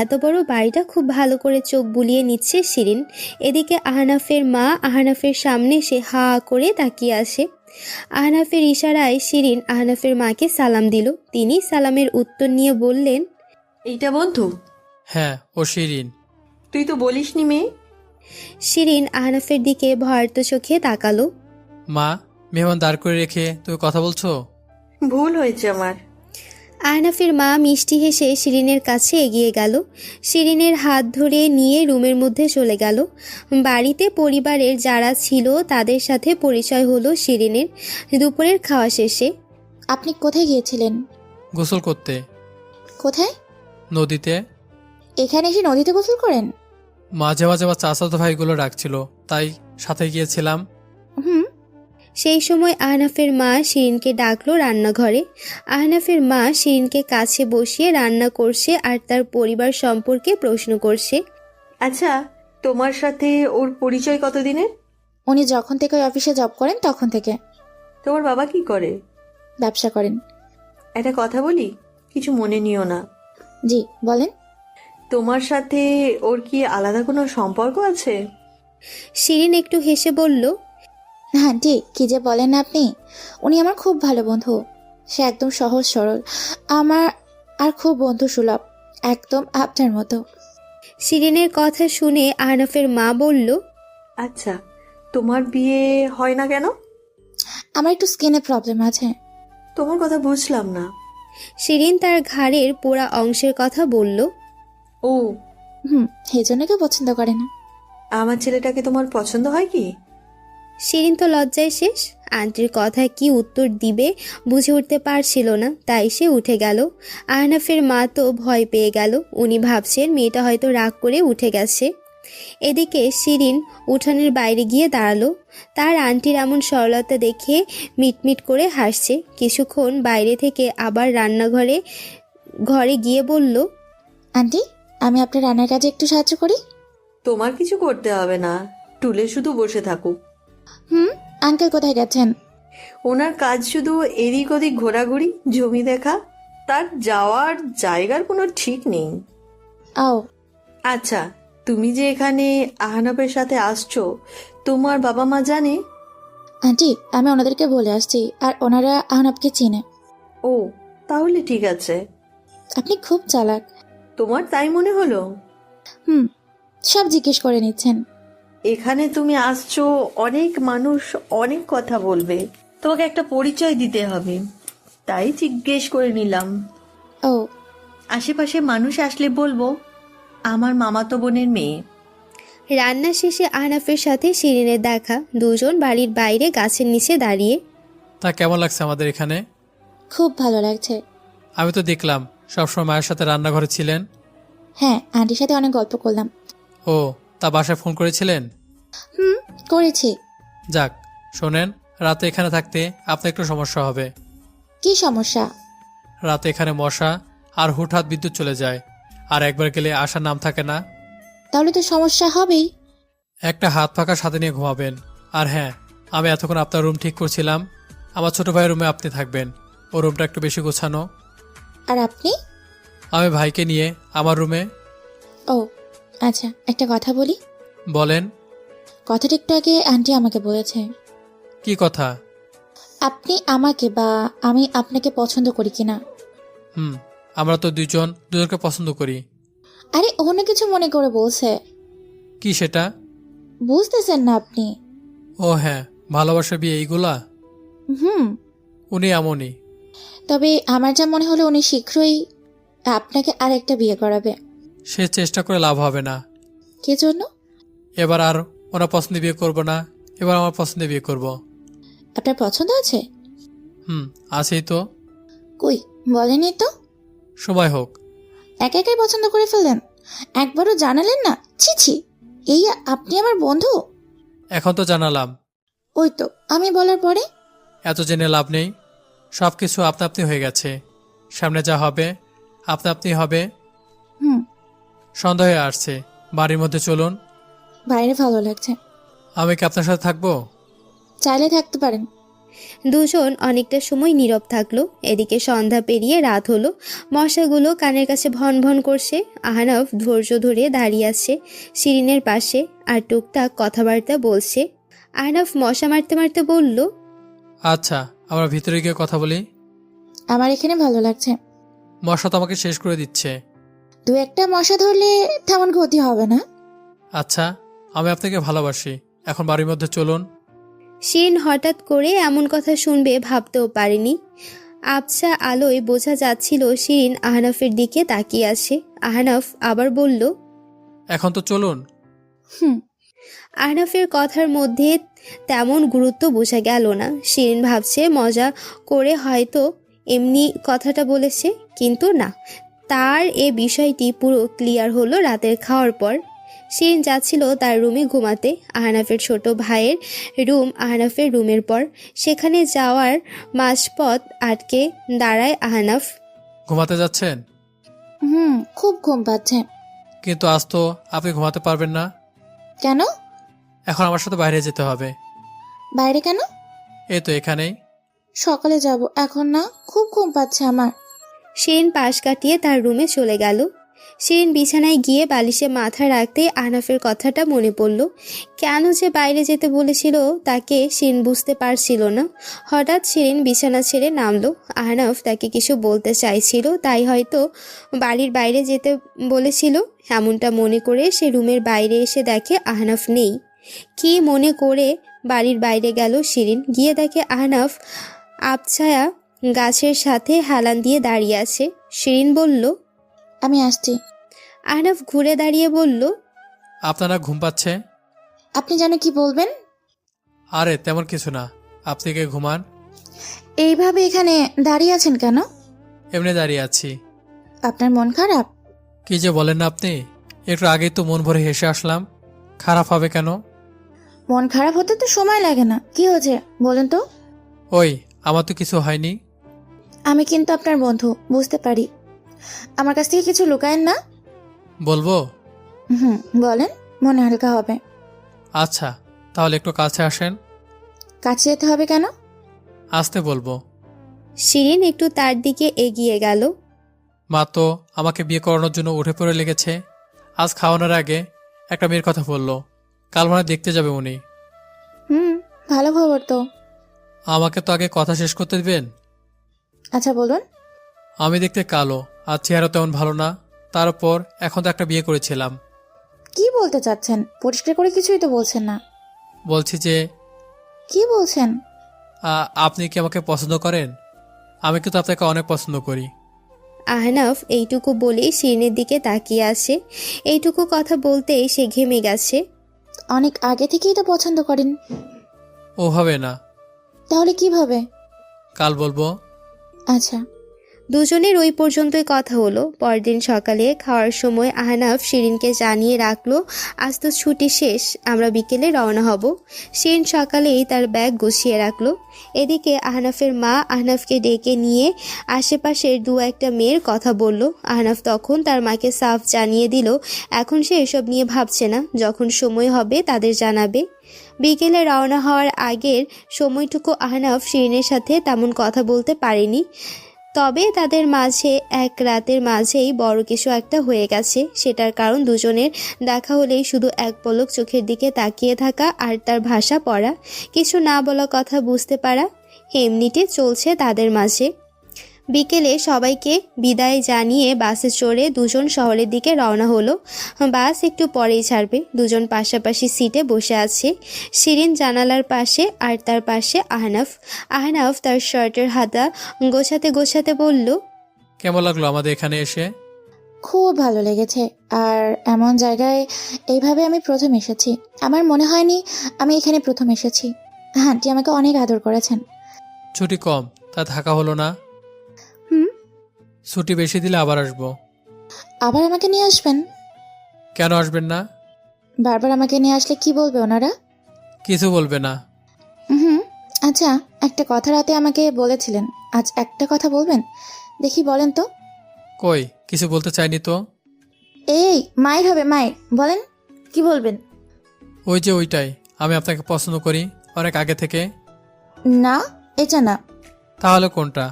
এত বড় বাড়িটা খুব ভালো করে চোখ বুলিয়ে নিচ্ছে শিরিন। এদিকে আহনাফের মা আহনাফের সামনে সে হা করে তাকিয়ে আসে। আহনাফের ইশারায় শিরিন আহনাফের মাকে সালাম দিল। তিনি সালামের উত্তর নিয়ে বললেন, এইটা বন্ধু? হ্যাঁ, ও শিরিন। তুই তো বলিসনি মেয়ে। শিরিন আহনাফের দিকে ভয়ার্ত চোখে তাকালো। মা, মেহমান দাঁড় করে রেখে তুমি কথা বলছো? ভুল হয়েছে আমার। আহনাফের মা মিষ্টি হেসে শিরিনের কাছে এগিয়ে গেল। শিরিনের হাত ধরে নিয়ে রুমের মধ্যে চলে গেল। বাড়িতে পরিবারের যারা ছিল তাদের সাথে পরিচয় হলো শিরিনের। দুপুরের খাওয়া শেষে আপনি কোথায় গিয়েছিলেন? গোসল করতে। কোথায়? নদীতে। এখানে এসে নদীতে গোসল করেন? মাঝে মাঝে আমার চাচাতো ভাইগুলো ডাকছিল, তাই সাথে গিয়েছিলাম। সেই সময় আহনাফের মা শিরিনকে ডাকলো রান্নাঘরে। আহনাফের মা শিরিনকে কাছে বসিয়ে রান্না করছে আর তার পরিবার সম্পর্কে প্রশ্ন করছে। আচ্ছা, তোমার সাথে ওর পরিচয় কতদিনের? উনি যখন থেকে ওই অফিসে জব করেন তখন থেকে। তোমার বাবা কি করে? ব্যবসা করেন। একটা কথা বলি, কিছু মনে নিও না। জি বলেন। তোমার সাথে ওর কি আলাদা কোনো সম্পর্ক আছে? শিরিন একটু হেসে বলল, আন্টি কি যে বলেন না আপনি, উনি আমার খুব ভালো বন্ধু। সে একদম সহজ সরল, আমার আর খুব বন্ধু সুলভ, একদম আপনার মতো। শিরিনের কথা শুনে আহনাফের মা বলল, আচ্ছা, তোমার বিয়ে হয় না কেন? আমার একটু স্কিনের প্রবলেম আছে। তোমার কথা বুঝলাম না। শিরিন তার ঘাড়ের পোড়া অংশের কথা বলল। ও, এই জন্য কেউ পছন্দ করে না। আমার ছেলেটাকে তোমার পছন্দ হয় কি? শিরিন তো লজ্জায় শেষ, আন্টির কথায় কি উত্তর দিবে বুঝে উঠতে পারছিল না, তাই সে উঠে গেল। আহনাফের মা তো ভয় পেয়ে গেল, উনি ভাবছেন মেয়েটা হয়তো রাগ করে উঠে গেছে। এদিকে শিরিন উঠানের বাইরে গিয়ে দাঁড়ালো। তার আন্টির এমন সরলতা দেখে মিটমিট করে হাসছে। কিছুক্ষণ বাইরে থেকে আবার ঘরে গিয়ে বলল, আন্টি আমি আপনার রান্নার কাজে একটু সাহায্য করি। তোমার কিছু করতে হবে না, টুলে শুধু বসে থাকুক। আঙ্কেল কোথায় গেছেন? ওনার কাজ শুধু এদিক ওদিক ঘোরাঘুরি, জমি দেখা, তার যাওয়ার জায়গার কোনো ঠিক নেই। ও আচ্ছা, তুমি যে এখানে আহনাফের সাথে আসছো, তোমার বাবা মা জানে? আন্টি আমি ওনাদেরকে বলে আসছি, আর ওনারা আহনাবকে চিনে। ও, তাহলে ঠিক আছে। আপনি খুব চালাক। তোমার তাই মনে হলো? সব জিজ্ঞেস করে নিচ্ছেন। এখানে তুমি আসছো, অনেক মানুষ অনেক কথা বলবে, তোমাকে একটা পরিচয় দিতে হবে, তাই জিজ্ঞেস করে নিলাম। ও আশেপাশে মানুষ আসলে বলবো আমার মামাতো বোনের মেয়ে। রান্না শেষে আহনাফের সাথে শিরিনের দেখা, দুজন বাড়ির বাইরে গাছের নিচে দাঁড়িয়ে। তা কেমন লাগছে আমাদের এখানে? খুব ভালো লাগছে। আমি তো দেখলাম সবসময় মায়ের সাথে রান্নাঘরে ছিলেন। হ্যাঁ আন্টির সাথে অনেক গল্প করলাম। ও, তা বাসায় ফোন করেছিলেন? করেছি। যাক, শোনেন, রাতে এখানে থাকতে আপনার একটু সমস্যা হবে। কি সমস্যা? রাতে এখানে মশা আর হুটহাট বিদ্যুৎ চলে যায়, আর একবার গেলে আসার নাম থাকে না। তাহলে তো সমস্যা হবেই। একটা হাত পাখা সাথে নিয়ে ঘুমাবেন। আর হ্যাঁ, আমি এতক্ষণ আপনার রুম ঠিক করছিলাম, আমার ছোট ভাইয়ের রুমে আপনি থাকবেন। ও রুমটা একটু বেশি গোছানো। আর আপনি? আমি ভাইকে নিয়ে আমার রুমে। ও আচ্ছা, একটা কথা বলি। বলেন। কথাটা একটু আগে আন্টি আমাকে বলেছে। কি কথা? আপনি আমাকে বা আমি আপনাকে পছন্দ করি কিনা। আমরা তো দুজনকে পছন্দ করি। আরে অন্য কিছু মনে করে বলছে। কি সেটা? বুঝতেছেন না আপনি? ও হ্যাঁ, ভালোবাসা বিয়ে এইগুলা। হুম উনি এমনই। তবে আমার যা মনে হলো উনি শীঘ্রই আপনাকে আরেকটা বিয়ে করাবে। সে চেষ্টা করে লাভ হবে না। কে জন্য? এবার আর ওনার পছন্দে বিয়ে করব না, এবার আমার পছন্দে বিয়ে করব। আপনার পছন্দ আছে? আছেই তো। কই বলেনি তো। সময় হোক। একা একাই পছন্দ করে ফেললেন, একবারও জানালেন না? ছি ছি, এই আপনি আমার বন্ধু? এখন তো জানালাম। ওই তো আমি বলার পরে। এত জেনে লাভ নেই, সব কিছু আপনা আপনি হয়ে গেছে। সামনে যা হবে আপনা আপনি হবে। সন্ধ্যা হয়ে আসছে, বাড়ির মধ্যে চলুন। বাইরে ভালো লাগছে। আমি কি আপনার সাথে থাকবো? চাইলে থাকতে পারেন। দুজন অনেকটা সময় নীরব থাকলো। এদিকে সন্ধ্যা পেরিয়ে রাত হলো। মশাগুলো কানের কাছে ভন ভন করছে। আহনাফ ধৈর্য ধরে দাঁড়িয়ে আছে শিরিনের পাশে আর টুকটাক কথাবার্তা বলছে। আহনাফ মশা মারতে মারতে বলল, আচ্ছা, আমরা ভিতরে গিয়ে কথা বলি। আমার এখানে ভালো লাগছে। মশা তো আমাকে শেষ করে দিচ্ছে। দু একটা মশা ধরলে তেমন ক্ষতি হবে না। আচ্ছা, আমি আপনাকে ভালোবাসি, এখন বাড়ির মধ্যে চলুন। শিরিন হঠাৎ করে এমন কথা শুনবে ভাবতেও পারেনি। আবছা আলোয় বোঝা যাচ্ছিল শিরিন আহনাফের দিকে তাকিয়ে আছে। আহনাফ আবার বলল, এখন তো চলুন। আহনাফের কথার মধ্যে তেমন গুরুত্ব বোঝা গেল না। শিরিন ভাবছে মজা করে হয়তো এমনি কথাটা বলেছে, কিন্তু না, তার এ বিষয়টি পুরো ক্লিয়ার হলো রাতের খাওয়ার পর। শিরিন যাচ্ছিল তার রুমে ঘুমাতে। আহনাফের ছোট ভাইয়ের রুম আহনাফের রুমের পর। সেখানে যাওয়ার মাঝপথ আটকে দাঁড়ায় আহনাফ। ঘুমাতে যাচ্ছেন? খুব ঘুম পাচ্ছে। কিন্তু আজ তো আপনি ঘুমাতে পারবেন না। কেন? এখন আমার সাথে বাইরে যেতে হবে। বাইরে কেন? এই তো এখানেই। সকালে যাব, এখন না, খুব ঘুম পাচ্ছে আমার। শিরিন পাশ কাটিয়ে তার রুমে চলে গেল। শিরিন বিছানায় গিয়ে বালিশে মাথা রাখতেই আহনাফের কথাটা মনে পড়ল। কেন যে বাইরে যেতে বলেছিল তাকে শিরিন বুঝতে পারছিল না। হঠাৎ শিরিন বিছানা ছেড়ে নামলো। আহনাফ তাকে কিছু বলতে চাইছিল, তাই হয়তো বাড়ির বাইরে যেতে বলেছিল। এমনটা মনে করে সে রুমের বাইরে এসে দেখে আহনাফ নেই। কি মনে করে বাড়ির বাইরে গেল শিরিন, গিয়ে দেখে আহনাফ আবছায়া গাছের সাথে হেলান দিয়ে দাঁড়িয়ে আছে। শিরিন বলল, আমি আসছি। আহনাফ ঘুরে দাঁড়িয়ে বলল, আপনারা ঘুম পাচ্ছে? আপনি জানো কি বলবেন? আরে তেমন কিছু না, আপনি কে ঘুমান? এইভাবে এখানে দাঁড়িয়ে আছেন কেন? এমনি দাঁড়িয়ে আছি। আপনার মন খারাপ? কি যে বলেন না আপনি, একটু আগেই তো মন ভরে হেসে আসলাম, খারাপ হবে কেন? মন খারাপ হতে তো সময় লাগে না, কি হয়েছে বলেন তো? ওই, আমার তো কিছু হয়নি। আমি কিন্তু আপনার বন্ধু, বুঝতে পারি। আমার কাছ থেকে কিছু লুকায়েন না। বলবো? বলেন, মনে হালকা হবে। আচ্ছা, তাহলে একটু কাছে আসেন। কাছে যেতে হবে কেন? আসতে বলবো। শিরিন একটু তার দিকে এগিয়ে গেল। মা তো আমাকে বিয়ে করানোর জন্য উঠে পড়ে লেগেছে। আজ খাওয়ানোর আগে একটা মেয়ের কথা বললো, কাল মানে দেখতে যাবে উনি। ভালো খবর তো। আমাকে তো আগে কথা শেষ করতে দিবেন। আচ্ছা বলুন। আমি দেখতে কালো আর চেহারা তেমন ভালো না, তার উপর এখন তো একটা বিয়ে করেছিলাম। কি বলতে চাচ্ছেন? পরিষ্কার করে কিছুই তো বলছেন না। বলছি যে কি বলছেন? আপনি কি আমাকে পছন্দ করেন? আমি কিন্তু আপনাকে অনেক পছন্দ করি। আহনাফ এইটুকু বলেই শিরিনের দিকে তাকিয়ে আসে। এইটুকু কথা বলতেই সে ঘেমে গেছে। অনেক আগে থেকেই তো পছন্দ করেন। ওভাবে না। তাহলে কিভাবে? কাল বলবো। আচ্ছা। দুজনের ওই পর্যন্তই কথা হলো। পরদিন সকালে খাওয়ার সময় আহনাফ শিরিনকে জানিয়ে রাখলো, আজ তো ছুটি শেষ, আমরা বিকেলে রওনা হব। শিরিন সকালেই তার ব্যাগ গুছিয়ে রাখলো। এদিকে আহনাফের মা আহনাফকে ডেকে নিয়ে আশেপাশের দু একটা মেয়ের কথা বলল। আহনাফ তখন তার মাকে সাফ জানিয়ে দিল এখন সে এসব নিয়ে ভাবছে না, যখন সময় হবে তাদের জানাবে। বিকেলে রওনা হওয়ার আগের সময়টুকু আহনাফ শিরিনের সাথে তেমন কথা বলতে পারেনি। তবে তাদের মাঝে এক রাতের মাঝেই বড় কিছু একটা হয়ে গেছে। সেটার কারণ দুজনের দেখা হলেই শুধু এক পলক চোখের দিকে তাকিয়ে থাকা আর তার ভাষা পড়া, কিছু না বলা কথা বুঝতে পারা, এমনিতে চলছে তাদের মাঝে। বিকেলে সবাইকে বিদায় জানিয়ে বাসে চড়ে দুজন শহরের দিকে রওনা হলো। বাস একটু পরেই ছাড়বে। দুজন পাশাপাশি সিটে বসে আছে। শিরিন জানালার পাশে আর তার পাশে আহনাফ। আহনাফ তার শার্টের হাতা গোছাতে গোছাতে বলল, কেমন লাগলো আমাদের এখানে এসে? খুব ভালো লেগেছে। আর এমন জায়গায় এইভাবে আমি প্রথম এসেছি। আমার মনে হয়নি আমি এখানে প্রথম এসেছি। আন্টি আমাকে অনেক আদর করেছেন। ছুটি কম, তা থাকা হলো না। ছুটি বেশি দিলে আবার আসবো। আবার আমাকে নিয়ে আসবেন? কেন আসবেন না? বারবার আমাকে নিয়ে আসলে কি বলবে ওনারা? কিছু বলবে না। আচ্ছা, একটা কথা রাতে আমাকে বলেছিলেন, আজ একটা কথা বলবেন? দেখি বলেন তো। কই, কিছু বলতে চাইনি তো। এই মায়ের হবে, মায়ের। বলেন, কি বলবেন? ওই যে ওইটাই, আমি আপনাকে পছন্দ করি অনেক আগে থেকে। না, এটা না। তাহলে কোনটা?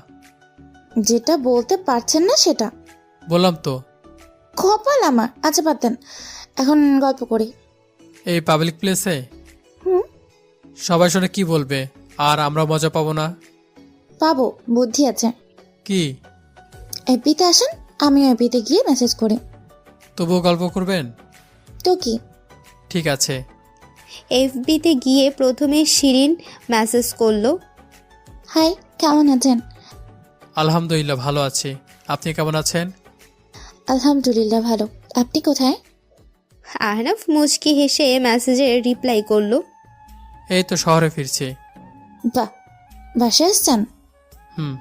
যেটা বলতে পারছেন না সেটা। বললাম তো। কপাল আমার। আচ্ছা বাদ দেন, এখন গল্প করি। এই পাবলিক প্লেসে সবাই শুনে কি বলবে, আর আমরা মজা পাবো না। পাবো, বুদ্ধি আছে। কি? এফবিতে আসেন, আমিও এফবিতে গিয়ে মেসেজ করি। তবুও গল্প করবেন? তো কি? ঠিক আছে। এফবিতে গিয়ে প্রথমে শিরিন মেসেজ করলো, হাই, কেমন আছেন? আলহামদুলিল্লাহ ভালো আছি, আপনি কেমন আছেন? আলহামদুলিল্লাহ ভালো। আপনি কোথায়? আহনাফ মুচকি হেসে মেসেজের রিপ্লাই করলো, এই তো শহরে ফিরছি। বাহ, বাসায় আসছেন? হুম।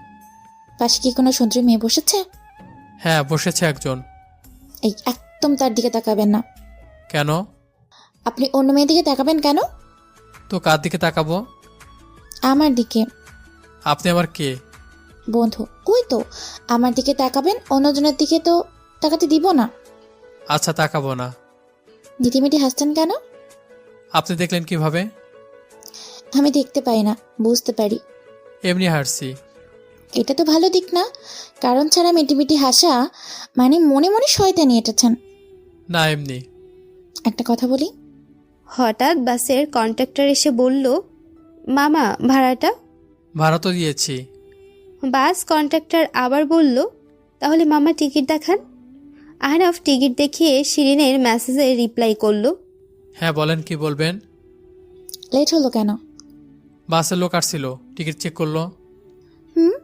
পাশে কি কোনো সুন্দরী মেয়ে বসেছে? হ্যাঁ, বসেছে একজন। এই একদম তার দিকে তাকাবেন না। কেন? আপনি অন্য মেয়ের দিকে তাকাবেন কেন? তো কার দিকে তাকাবো? আমার দিকে। আপনি আমার কে? বন্ধু। ওই তো, আমার দিকে তাকাবেন, অন্যজনের দিকে তো তাকাতে দিব না। আচ্ছা, তাকাবো না। মিটিমিটি হাসছেন কেন? আপনি দেখলেন কিভাবে? আমি দেখতে পাই না, বুঝতে পারি। এমনি হাসছি। এটা তো ভালো দিক না। কারণ ছাড়া মিটিমিটি হাসা মানে মনে মনে শয়তানি এঁটেছেন। না, এমনি। একটা কথা বলি। হঠাৎ বাসের কন্ডাক্টর এসে বলল, মামা ভাড়াটা? ভাড়া তো দিয়েছি। বাস কন্ডাক্টর আবার বলল, তাহলে মামা টিকিট দেখান। আহনাফ টিকিট দেখিয়ে শিরিনের মেসেজে রিপ্লাই করলো। হ্যাঁ, বলেন কি বলবেন? লেট হলো কেন? বাসের লোক আসছিল, টিকিট চেক করলো। হুম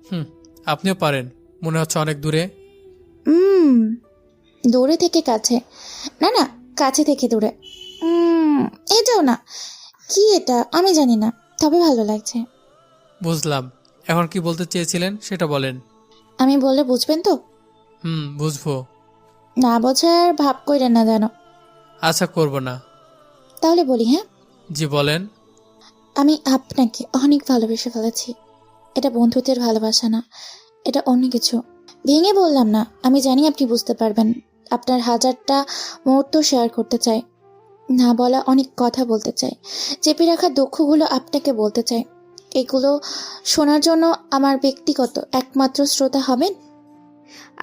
হুম, আপনিও পারেন, মনে হচ্ছে অনেক দূরে। হুম দূরে থেকে কাছে, না না কাছে থেকে দূরে। এটাও না। কি এটা আমি জানি না, তবে ভালো লাগছে। বুঝলাম। এখন কি বলতে চেয়েছিলেন সেটা বলেন। আমি বললে বুঝবেন তো? বুঝবো। না বোঝার ভাব কইরেন না জানো। আচ্ছা, করব না। তাহলে বলি, হ্যাঁ। জি, বলেন। আমি আপনাকে অনেক ভালোবেসে ফেলেছি। এটা বন্ধুত্বের ভালোবাসা না, এটা অন্য কিছু। ভেঙে বললাম না, আমি জানি আপনি বুঝতে পারবেন। আপনার হাজারটা মুহূর্ত শেয়ার করতে চাই, না বলা অনেক কথা বলতে চাই, চেপে রাখা দুঃখগুলো আপনাকে বলতে চাই। এগুলো শোনার জন্য আমার ব্যক্তিগত একমাত্র শ্রোতা হবেন।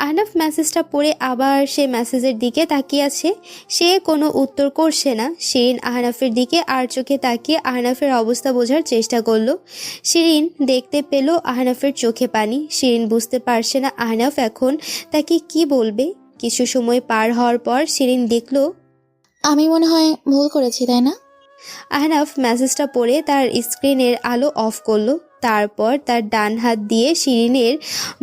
আহনাফ মেসেজটা পড়ে আবার সে মেসেজের দিকে তাকিয়ে আছে। সে কোনো উত্তর করছে না। শিরিন আহনাফের দিকে আর চোখে তাকিয়ে আহনাফের অবস্থা বোঝার চেষ্টা করলো। শিরিন দেখতে পেল আহনাফের চোখে পানি। শিরিন বুঝতে পারছে না আহনাফ এখন তাকে কি বলবে। কিছু সময় পার হওয়ার পর শিরিন দেখল আমি মনে হয় ভুল করেছি, তাই না? আহনাফ মেসেজটা পড়ে তার স্ক্রিনের আলো অফ করলো। তারপর তার ডান হাত দিয়ে শিরিনের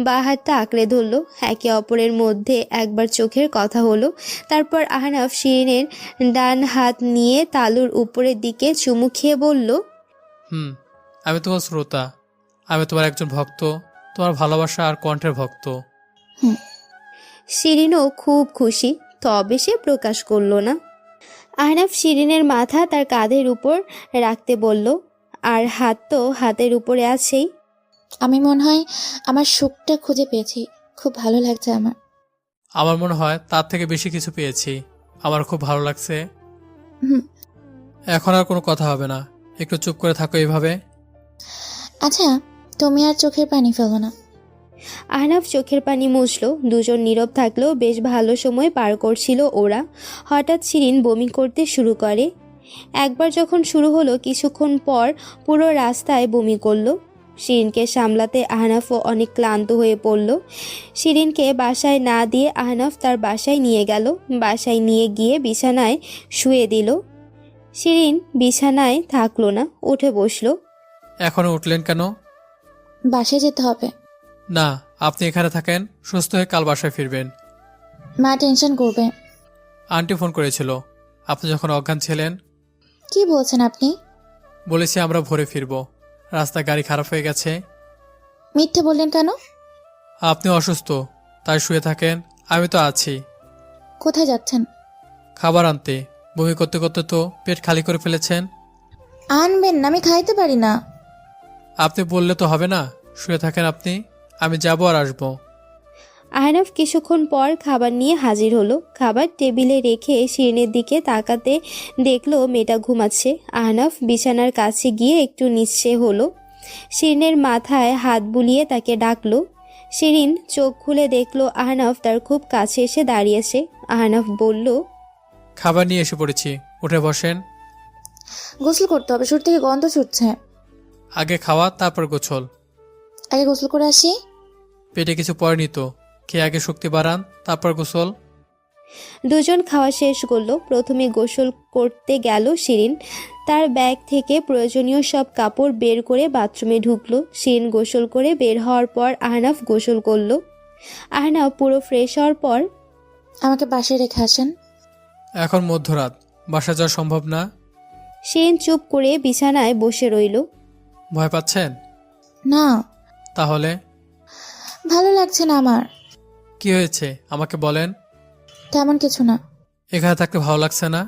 বাঁ হাতটা আঁকড়ে ধরলো। একে অপরের মধ্যে একবার চোখের কথা হলো। তারপর আহনাফ শিরিনের ডান হাত নিয়ে তালুর উপরের দিকে চুমু খেয়ে বলল, আমি তোমার শ্রোতা, আমি তোমার একজন ভক্ত, তোমার ভালোবাসা আর কণ্ঠের ভক্ত। শিরিনও খুব খুশি, তবে সে প্রকাশ করলো না। আহনাফ শিরিনের মাথা তার কাঁধের উপর রাখতে বলল, আর হাত তো হাতের উপরে আছেই। আমি মনে হয় আমার সুখটা খুঁজে পেয়েছি। খুব ভালো লাগছে আমার। আমার মনে হয় তার থেকে বেশি কিছু পেয়েছি। আমার খুব ভালো লাগছে। হুম এখন আর কোনো কথা হবে না, একটু চুপ করে থাকো এইভাবে। আচ্ছা, তুমি আর চোখের পানি ফেলো না। আহনাফ চোখের পানি মুছলো। দুজন নীরব থাকলেও বেশ ভালো সময় পার করছিল ওরা। হঠাৎ শিরিন বমি করতে শুরু করে। একবার যখন শুরু হলো, কিছুক্ষণ পর পুরো রাস্তায় বমি করলো। শিরিনকে সামলাতে আহনাফও অনেক ক্লান্ত হয়ে পড়ল। শিরিনকে বাসায় না দিয়ে আহনাফ তার বাসায় নিয়ে গেল। বাসায় নিয়ে গিয়ে বিছানায় শুয়ে দিল। শিরিন বিছানায় থাকলো না, উঠে বসলো। এখনো উঠলেন কেন? বাসায় যেতে হবে। না, আপনি এখানে থাকেন, সুস্থ হয়ে কাল বাসায় ফিরবেন। মা টেনশন করবে। আন্টি ফোন করেছিল আপনি যখন অজ্ঞান ছিলেন। কি বলছেন আপনি? বলেছি আমরা ভোরে ফিরব, রাস্তায় গাড়ি খারাপ হয়ে গেছে। মিথ্যে বললেন কেন? আপনি অসুস্থ, তাই শুয়ে থাকেন, আমি তো আছি। কোথায় যাচ্ছেন? খাবার আনতে। বমি করতে করতে তো পেট খালি করে ফেলেছেন। আনবেন না, আমি খাইতে পারি না। আপনি বললে তো হবে না, শুয়ে থাকেন আপনি, আমি যাব আর আসবো। আহনাফ কিছুক্ষণ পর খাবার নিয়ে হাজির হলো। খাবার টেবিলে রেখে শিরিনের দিকে তাকাতে দেখলো মেয়েটা ঘুমাচ্ছে। আহনাফ বিছানার কাছে গিয়ে একটু নিঃসে হলো। শিরিনের মাথায় হাত বুলিয়ে তাকে ডাকলো। শিরিন চোখ খুলে দেখলো আহনাফ তার খুব কাছে এসে দাঁড়িয়েছে। আহনাফ বলল, খাবার নিয়ে এসে পড়েছি, উঠে বসেন। গোসল করতে হবে, শুরু থেকে গন্ধ ছুটছে। আগে খাওয়া, তারপর গোছল। আগে গোসল করে আসি। পেটে কিছু পড়েনি তো, খেয়ে আগে শক্তি বাড়ান, তারপর গোসল। দুজন খাওয়া শেষ করলো। প্রথমে গোসল করতে গেল শিরিন। তার ব্যাগ থেকে প্রয়োজনীয় সব কাপড় বের করে বাথরুমে ঢুকলো। শিরিন গোসল করে বের হওয়ার পর আহনাফ গোসল করলো। আহনাফ পুরো ফ্রেশ হওয়ার পর, আমাকে বাসায় রেখে আসেন। এখন মধ্যরাত, বাসা যাওয়া সম্ভব না। শিরিন চুপ করে বিছানায় বসে রইল। ভয় পাচ্ছেন? না, তাহলে? ভালো লাগছে না আমার। কি হয়েছে আমাকে বলেন। তেমন কিছু না। এখানে থাকতে ভালো লাগছে না?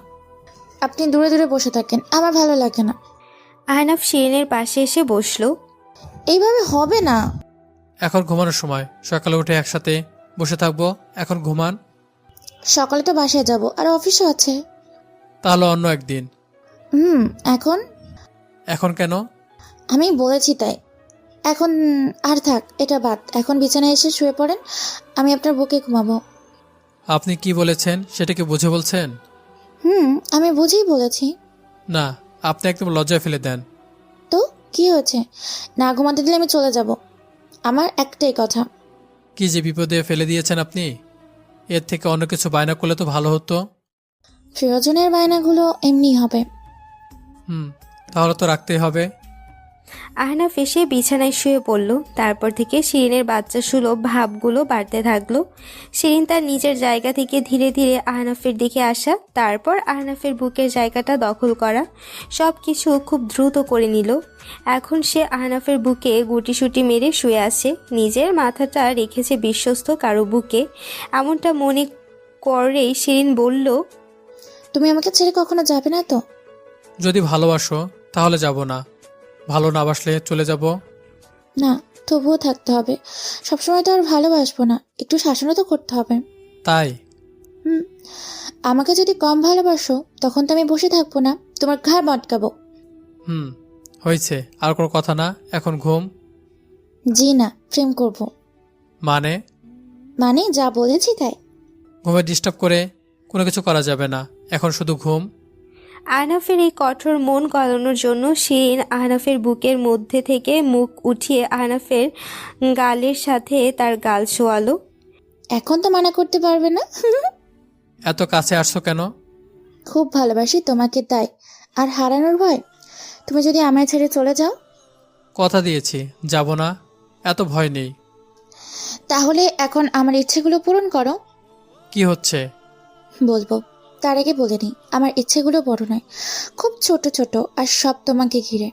আপনি দূরে দূরে বসে থাকেন, আমার ভালো লাগে না। আহনাফ শিরিনের পাশে এসে বসলো। এইভাবে হবে না। এখন ঘুমানোর সময়, সকালে উঠে একসাথে বসে থাকবো, এখন ঘুমান। সকালে তো বাসায় যাব, আর অফিসও আছে। তাহলে অন্য একদিন। এখন এখন কেন? আমি বলেছি তাই। এখন আর থাক, এটা বাদ। এখন বিছানায় এসে শুয়ে পড়েন, আমি আপনার বুকে ঘুমাবো। আপনি কি বলেছেন সেটা কি বুঝে বলছেন? আমি বুঝেই বলেছি। না, আপনি একদম লজ্জায় ফেলে দেন। তো কি হয়েছে? না ঘুমাতে দিলে আমি চলে যাব। আমার একটাই কথা। কি যে বিপদে ফেলে দিয়েছেন আপনি। এর থেকে অন্য কিছু বায়না করলে তো ভালো হতো। প্রিয়জনের বায়নাগুলো এমনি হবে। তাহলে তো রাখতেই হবে। আহনাফ এসে বিছানায় শুয়ে পড়ল। তারপর থেকে শিরিনের বাচ্চা সুলভ ভাবগুলো বাড়তে থাকলো। শিরিন তার নিজের জায়গা থেকে ধীরে ধীরে আহনাফের দিকে আসা, তারপর আহনাফের বুকের জায়গাটা দখল করা, সব কিছু খুব দ্রুত করে নিল। এখন সে আহনাফের বুকে গুটিসুটি মেরে শুয়ে আছে, নিজের মাথাটা রেখেছে বিশ্বস্ত কারো বুকে। এমনটা মনে করেই শিরিন বলল, তুমি আমাকে ছেড়ে কখনো যাবে না তো? যদি ভালোবাসো তাহলে যাব না, ভালো না বাসলে চলে যাব। না, তবুও থাকতে হবে। সবসময় তো আর ভালোবাসবো না, একটু শাসনও তো করতে হবে। তাই? আমাকে যদি কম ভালোবাসো তখন তো আমি বসে থাকবো না, তোমার ঘাড় মটকাবো। হয়েছে, আর কোনো কথা না, এখন ঘুম। জি না, প্রেম করব। মানে? মানে যা বলেছি তাই। ঘুমে ডিস্টার্ব করে কোনো কিছু করা যাবে না, এখন শুধু ঘুম। আহনাফের এই কঠোর মন গলানোর জন্য শিরিন আহনাফের বুকের মধ্যে থেকে মুখ উঠিয়ে আহনাফের গালের সাথে তার গাল শোয়ালো। এখন তো মানা করতে পারবে না। এত কাছে আসছো কেন? খুব ভালোবাসি তোমাকে তাই। আর হারানোর ভয়? তুমি যদি আমায় ছেড়ে চলে যাও? কথা দিয়েছি যাব না, এত ভয় নেই। তাহলে এখন আমার ইচ্ছেগুলো পূরণ করো। কি হচ্ছে? বলবো, তার আগে বলে নিই, আমার ইচ্ছেগুলো বড় নয়, খুব ছোট ছোট, আর সব তোমাকে ঘিরে।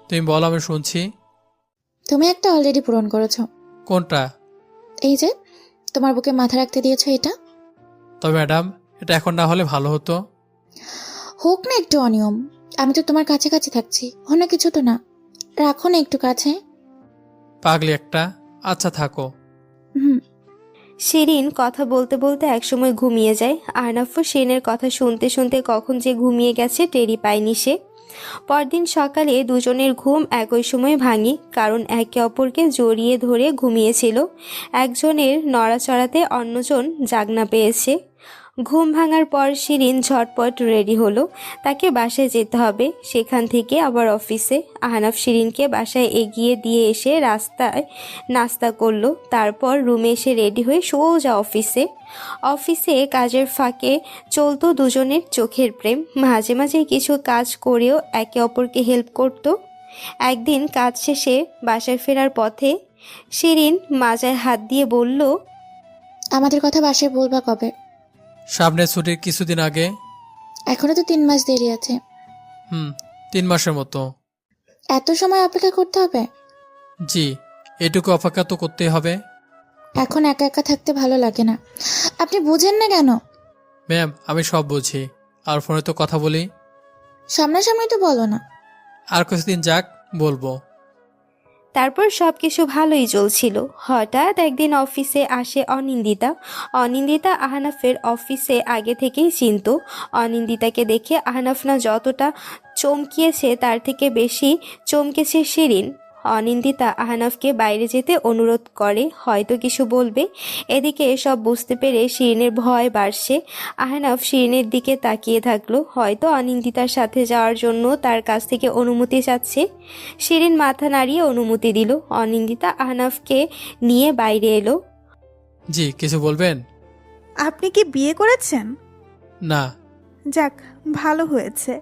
তুমি বলো, আমি শুনছি। তুমি একটা অলরেডি পূরণ করেছো। কোনটা? এই যে তোমার বুকে মাথা রাখতে দিয়েছো এটা। তবে ম্যাডাম, এটা এখন না হলে ভালো হতো। হোক না একটু অনিয়ম, আমি তো তোমার কাছাকাছি থাকছি, অন্য কিছু তো না। রাখো না একটু কাছে। পাগলি একটা। আচ্ছা থাকো। শিরিন কথা বলতে বলতে একসময় ঘুমিয়ে যায়। আহনাফও শিরিনের কথা শুনতে শুনতে কখন যে ঘুমিয়ে গেছে টেরই পায়নি সে। পরদিন সকালে দুজনের ঘুম একই সময় ভাঙে, কারণ একে অপরকে জড়িয়ে ধরে ঘুমিয়েছিল। একজনের নড়াচড়াতে অন্যজন জাগনা পেয়েছে। ঘুম ভাঙার পর শিরিন ঝটপট রেডি হলো, তাকে বাসায় যেতে হবে, সেখান থেকে আবার অফিসে। আহনাফ শিরিনকে বাসায় এগিয়ে দিয়ে এসে রাস্তায় নাস্তা করলো, তারপর রুমে এসে রেডি হয়ে সোজা অফিসে কাজের ফাঁকে চলতো দুজনের চোখের প্রেম। মাঝে মাঝে কিছু কাজ করেও একে অপরকে হেল্প করত। একদিন কাজ শেষে বাসায় ফেরার পথে শিরিন মাজায় হাত দিয়ে বলল, আমাদের কথা বাসায় বলবা কবে? সামনে ছুটির কিছুদিন আগে। এখনো তো 3 মাস দেরি আছে। 3 মাসের মতো। এত সময় অপেক্ষা করতে হবে? জি, এটুকু অপেক্ষা তো করতেই হবে। এখন একা একা থাকতে ভালো লাগে না, আপনি বুঝেন না কেন? ম্যাম, আমি সব বুঝি, আর ফোনে তো কথা বলি। সামনাসামনি তো বলো না। আর কিছুদিন যাক, বলবো। তারপর সবকিছু ভালোই চলছিল। হঠাৎ একদিন অফিসে আসে অনিন্দিতা আহনাফের অফিসে আগে থেকেই চিনত। অনিন্দিতাকে দেখে আহনাফ না যতটা চমকিয়েছে তার থেকে বেশি চমকেছে শিরিন। অনিন্দিতা আহনাফকে বাইরে যেতে অনুরোধ করে, হয়তো কিছু বলবে। এদিকে সব বুঝতে পেরে শিরিনের ভয় বাড়ছে। আহনাফ শিরিনের দিকে তাকিয়ে থাকলো, হয়তো অনিন্দিতার সাথে যাওয়ার জন্য তার কাছ থেকে অনুমতি চাচ্ছে। শিরিন মাথা নাড়িয়ে অনুমতি দিল। অনিন্দিতা আহনাফকে নিয়ে বাইরে এলো। জি, কিছু বলবেন? আপনি কি বিয়ে করেছেন? না। যাক, ভালো হয়েছে।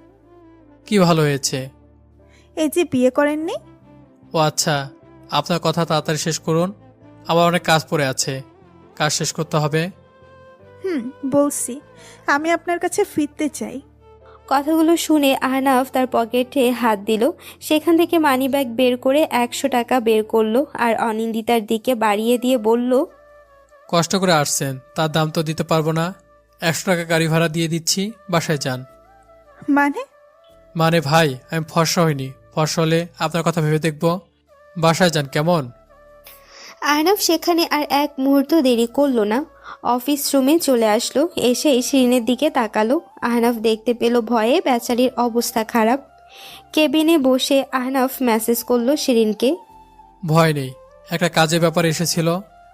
কি ভালো হয়েছে? এই যে বিয়ে করেননি। ও আচ্ছা, আপনার কথা তাড়াতাড়ি শেষ করুন, আমার অনেক কাজ পড়ে আছে, কাজ শেষ করতে হবে। বলছি, আমি আপনার কাছে ফিরতে চাই। কথাগুলো শুনে আহনাফ তার পকেটে হাত দিল, সেখান থেকে মানিব্যাগ বের করে 100 টাকা বের করলো আর অনিন্দিতার দিকে বাড়িয়ে দিয়ে বলল, কষ্ট করে আসছেন, তার দাম তো দিতে পারবো না। 100 টাকা গাড়ি ভাড়া দিয়ে দিচ্ছি, বাসায় যান। মানে ভাই, আমি ফর্সা হইনি, ফর্সা হলে আপনার কথা ভেবে দেখবো। বাসায় যান কেমন? আহনাফ সেখানে আর এক মুহূর্ত দেরি করলো না। অফিস রুমে চলে আসলো, এসেই শিরিনের দিকে তাকালো। আহনাফ দেখতে পেল ভয়ে বেচারির অবস্থা খারাপ। কেবিনে বসে আহনাফ মেসেজ করলো শিরিনকে। ভয় নেই, একটা কাজের ব্যাপার এসেছিল।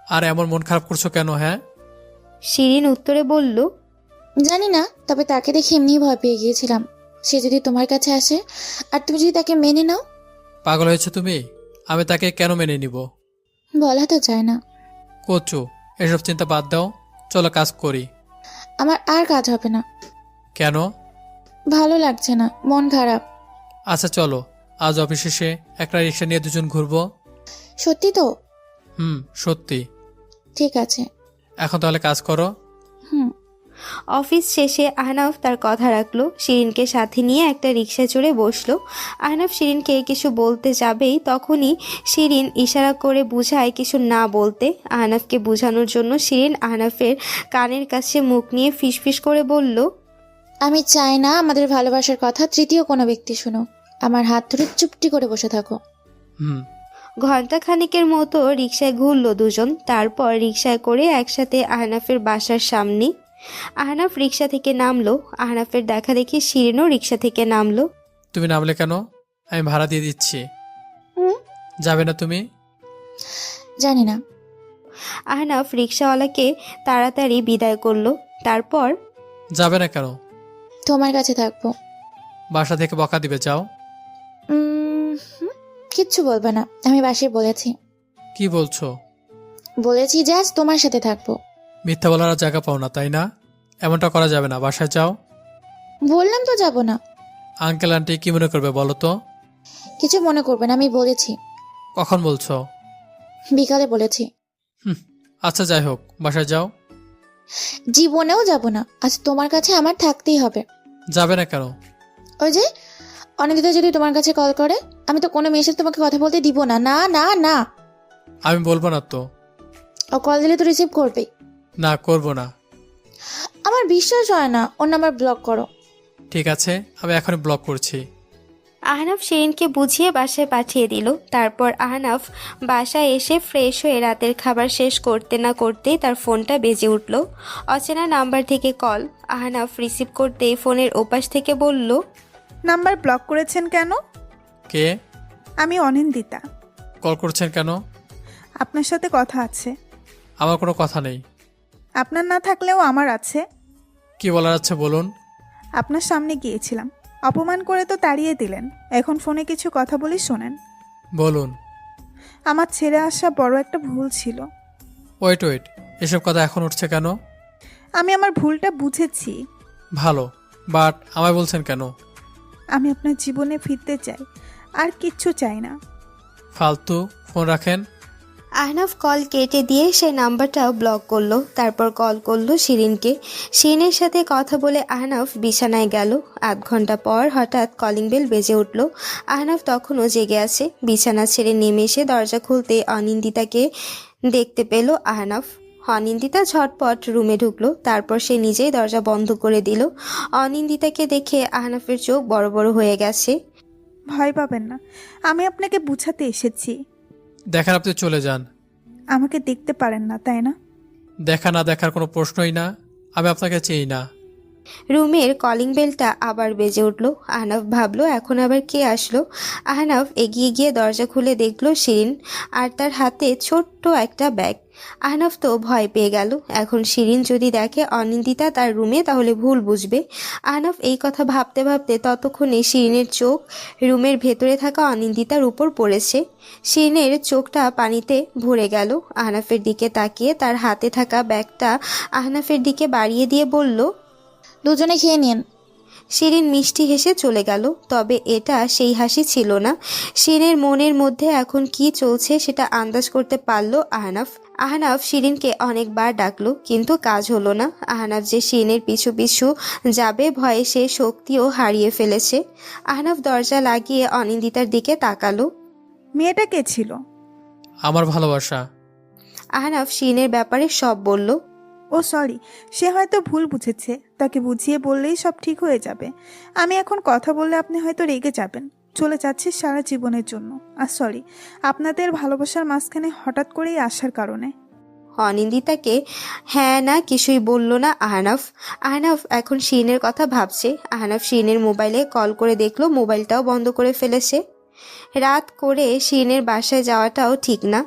আর এমন মন খারাপ করছো কেন? হ্যাঁ, শিরিন উত্তরে বলল, জানি না, তবে তাকে দেখে এমনিই ভয় পেয়ে গিয়েছিলাম। সে যদি তোমার কাছে আসে আর তুমি যদি তাকে মেনে নাও। পাগল হয়েছো তুমি? আমি তাকে কেন মেনে নিব? বলা তো যায় না। কচু, এসব চিন্তা বাদ দাও, চলো কাজ করি। আমার আর কাজ হবে না। কেন? ভালো লাগছে না, মন খারাপ। আচ্ছা চলো, আজ অফিস শেষে একটা রিক্সা নিয়ে দুজন ঘুরবো। সত্যি তো? সত্যি। ঠিক আছে। এখন তাহলে কাজ করো। হুম। অফিস শেষে আহনাফ তার কথা রাখলো। শিরিনকে সাথে নিয়ে একটা রিকশা চড়ে বসলো। আহনাফ শিরিনকে কিছু বলতে যাবেই তখনই শিরিন ইশারা করে বুঝায় কিছু না বলতে। আহনাফকে বোঝানোর জন্য শিরিন আহনাফের কানের কাছে মুখ নিয়ে ফিসফিস করে বলল, আমি চাই না আমাদের ভালোবাসার কথা তৃতীয় কোনো ব্যক্তি শুনো। আমার হাত ধরে চুপটি করে বসে থাকো। হুম। ঘণ্টাখানিকের মতো রিকশায় ঘুরলো দুজন। তারপর রিকশায় করে একসাথে আহনাফের বাসার সামনে। আহনাফ রিকশা থেকে নামলো। আহনাফের দেখা দেখি শিরিনও রিকশা থেকে নামলো। তুমি নামলে কেন? আমি ভাড়া দিয়ে দিচ্ছি। যাবে না তুমি? জানি না। আহনাফ রিকশাওয়ালাকে তাড়াতাড়ি বিদায় করলো। তারপর, যাবে না কেন? তোমার কাছে থাকবো। বাসা থেকে বকা দিবে, যাও। কিচ্ছু বলবে না, আমি বাসায় বলেছি। কি বলছো? বলেছি যে আজ তোমার সাথে থাকবো। মিথ্যা বলার আর জায়গা পাও না, তাই না? এমনটা করা যাবে না, বাসায় যাও। বললাম তো যাব না। আঙ্কেল আন্টি কি মনে করবে বলো তো? কিছু মনে করবে না, আমি বলেছি। কখন বলছো? বিকালে বলেছি। আচ্ছা যাই হোক, বাসায় যাও। জীবনেও যাব না, আজ তোমার কাছে আমার থাকতেই হবে। যাবে না কেন? ওই যে অনিন্দিতা যদি তোমার কাছে কল করে, আমি তো কোনো মেয়ের সাথে তোমাকে কথা বলতে দিব না। না না না। আমি বলবো না তো। ও কল দিলে তো রিসিভ করবেই। না, করবো না। আমার বিশ্বাস হয় না, ওর নাম্বার ব্লক করো। ঠিক আছে, আমি এখনই ব্লক করছি। আহনাফ শিরিনকে বুঝিয়ে বাসায় পাঠিয়ে দিল। তারপর আহনাফ বাসায় এসে ফ্রেশ হয়ে রাতের খাবার শেষ করতে না করতেই তার ফোনটা বেজে উঠল। অচেনা নাম্বার থেকে কল। আহনাফ রিসিভ করতেই ফোনের ওপাশ থেকে বলল, নাম্বার ব্লক করেছেন কেন? কে? আমি অনিন্দিতা। কল করছেন কেন? আপনার সাথে কথা আছে। আমার কোনো কথা নেই। আপনার না থাকলেও আমার আছে। কি বলার আছে বলুন। আপনার সামনে গিয়েছিলাম, অপমান করে তো তাড়িয়ে দিলেন। এখন ফোনে কিছু কথা বলি, শোনেন। বলুন। আমার ছেড়ে আসা বড় একটা ভুল ছিল। ওয়েট, এসব কথা এখন উঠছে কেন? আমি আমার ভুলটা বুঝেছি। ভালো, বাট আমায় বলছেন কেন? আমি আপনার জীবনে ফিরতে চাই, আর কিচ্ছু চাই না। ফালতু, ফোন রাখেন। আহনাফ কল কেটে দিয়ে সে নাম্বারটাও ব্লক করলো। তারপর কল করলো শিরিনকে। শিরিনের সাথে কথা বলে আহনাফ বিছানায় গেল। আধ ঘন্টা পর হঠাৎ কলিং বেল বেজে উঠল। আহনাফ তখনও জেগে আছে। বিছানা ছেড়ে নেমে এসে দরজা খুলতে অনিন্দিতাকে দেখতে পেল আহনাফ। অনিন্দিতা ঝটপট রুমে ঢুকলো। তারপর সে নিজেই দরজা বন্ধ করে দিল। অনিন্দিতাকে দেখে আহনাফের চোখ বড় বড় হয়ে গেছে। ভয় পাবেন না, আমি আপনাকে বুঝাতে এসেছি। দেখার আপনি চলে যান। আমাকে দেখতে পারেন না, তাই না? দেখা না দেখার কোনো প্রশ্নই না। আমি আপনাকে চিনি না। রুমের কলিং বেলটা আবার বেজে উঠল। আহনাফ ভাবলো এখন আবার কে আসলো। আহনাফ এগিয়ে গিয়ে দরজা খুলে দেখলো শিরিন, আর তার হাতে ছোট্ট একটা ব্যাগ। আহনাফ তো ভয় পেয়ে গেল। এখন শিরিন যদি দেখে অনিন্দিতা তার রুমে, তাহলে ভুল বুঝবে। আহনাফ এই কথা ভাবতে ভাবতে ততক্ষণে শিরিনের চোখ রুমের ভেতরে থাকা অনিন্দিতার উপর পড়েছে। শিরিনের চোখটা পানিতে ভরে গেল। আহনাফের দিকে তাকিয়ে তার হাতে থাকা ব্যাগটা আহনাফের দিকে বাড়িয়ে দিয়ে বলল, দুজনে খেয়ে নিন। শিরিন মিষ্টি হেসে চলে গেল। তবে এটা সেই হাসি ছিল না। শিরিনের মনের মধ্যে এখন কি চলছে সেটা আন্দাজ করতে পারল আহনাফ। আহনাফ শিরিনকে অনেকবার ডাকলো, কিন্তু কাজ হলো না। আহনাফ যে শিরিনের পিছু পিছু যাবে ভয়ে সে শক্তিও হারিয়ে ফেলেছে। আহনাফ দরজা লাগিয়ে অনিন্দিতার দিকে তাকালো। মেয়েটা কে ছিল? আমার ভালোবাসা। আহনাফ শিরিনের ব্যাপারে সব বলল। ও সরি, সে হয়তো ভুল বুঝেছে। তাকে বুঝিয়ে বললেই সব ঠিক হয়ে যাবে। আমি এখন কথা বললে আপনি হয়তো রেগে যাবেন। চলে যাচ্ছি সারা জীবনের জন্য। আর সরি আপনাদের ভালোবাসার মাঝখানে হঠাৎ করেই আসার কারণে। অনিন্দিতাকে হ্যাঁ না কিছুই বলল না আহনাফ। আহনাফ এখন শিরিনের কথা ভাবছে। আহনাফ শিরিনের মোবাইলে কল করে দেখলো মোবাইলটাও বন্ধ করে ফেলেছে। রাত করে শিরিনের বাসায় যাওয়াটাও ঠিক না।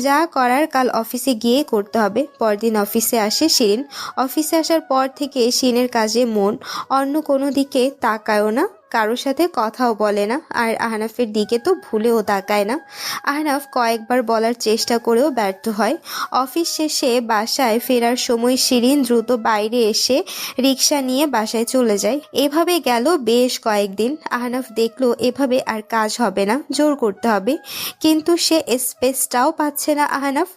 যা করার কাল অফিসে গিয়ে করতে হবে। পরদিন অফিসে আসে শিরিন। অফিসে আসার পর থেকে শিরিনের কাজে মন, অন্য কোনো দিকে তাকায়ও না, কারোর সাথে কথাও বলে না, আর আহনাফের দিকে তো ভুলেও তাকায় না। আহনাফ কয়েকবার বলার চেষ্টা করেও ব্যর্থ হয়। অফিস শেষে বাসায় ফেরার সময় শিরিন দ্রুত বাইরে এসে রিক্সা নিয়ে বাসায় চলে যায়। এভাবে গেল বেশ কয়েকদিন। আহনাফ দেখলো এভাবে আর কাজ হবে না, জোর করতে হবে, কিন্তু সে স্পেসটাও পাচ্ছে না আহনাফ।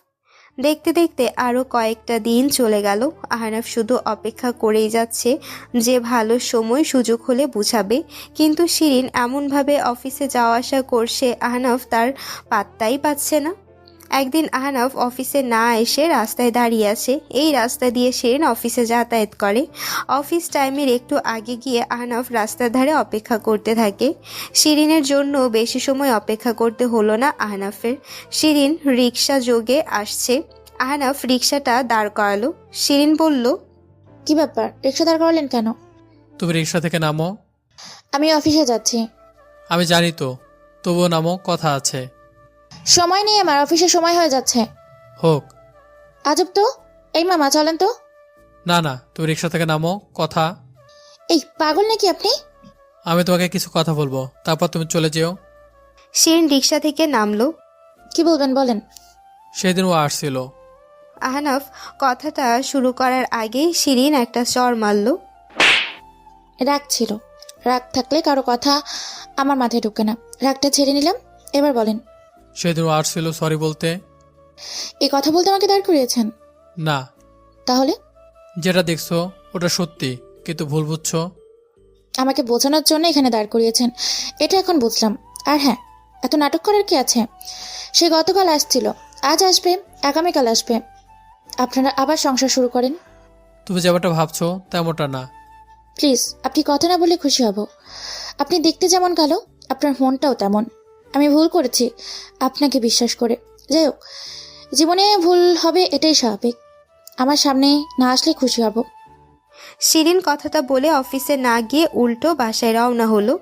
দেখতে দেখতে আরও কয়েকটা দিন চলে গেল। আহনাফ শুধু অপেক্ষা করেই যাচ্ছে যে ভালো সময় সুযোগ হলে বুঝাবে, কিন্তু শিরিন এমনভাবে অফিসে যাওয়া আসা করছে আহনাফ তার পাত্তাই পাচ্ছে না। একদিন আহনাফ অফিসে না এসে রাস্তায় দাঁড়িয়ে আছে। এই রাস্তা দিয়ে শিরিন অফিসে যাতায়াত করে। অফিস টাইমের একটু আগে গিয়ে আহনাফ রাস্তার ধারে অপেক্ষা করতে থাকে। শিরিনের জন্য বেশি সময় অপেক্ষা করতে হলো না আহনাফের। শিরিন রিক্সা যোগে আসছে। আহনাফ রিক্সাটা দাঁড় করালো। শিরিন বলল, কি ব্যাপার, রিক্সা দাঁড় করালেন কেন? তুমি রিক্সা থেকে নামো। আমি অফিসে যাচ্ছি। আমি জানি তো, তবুও নামো, কথা আছে। সময় নেই আমার, অফিসে সময় হয়ে যাচ্ছে। হোক। আজব তো। এই মামা চলেন তো। না না, তুমি রিক্সা থেকে নামো, কথা। এই পাগল নাকি আপনি? আমি তোমাকে কিছু কথা বলবো, তারপর তুমি চলে যেও। শিরিন রিক্সা থেকে নামলো। কি বলবেন বলেন। সেদিন ও আসছিল। আহনাফ কথাটা শুরু করার আগেই শিরিন একটা চর মারল। রাগ ছিল। রাগ থাকলে কারো কথা আমার মাথায় ঢুকে না। রাগটা ছেড়ে নিলাম। এবার বলেন। সেদিন ও আসছিল সরি বলতে। এই কথা বলতে আমাকে দাঁড় করিয়েছেন? না, তাহলে? যেটা দেখছো ওটা সত্যি, কিন্তু ভুল বুঝছো। আমাকে বোঝানোর জন্য এখানে দাঁড় করিয়েছেন, এটা এখন বুঝলাম। আর হ্যাঁ, এত নাটক করার কি আছে? সে গতকাল আসছিল, আজ আসবে, আগামীকাল আসবে। আপনারা আবার সংসার শুরু করেন। তুমি যেমনটা ভাবছো তেমনটা না। প্লিজ, আপনি কথা না বলে খুশি হব। আপনি দেখতে যেমন কালো, আপনার মনটাও তেমন। আমি ভুল করেছি আপনাকে বিশ্বাস করে। যাই হোক, জীবনে ভুল হবে, এটাই স্বাভাবিক। আমার সামনে না আসলে খুশি হব। শিরিন কথাটা বলে অফিসে না গিয়ে উল্টো বাসায় রওনা হলো।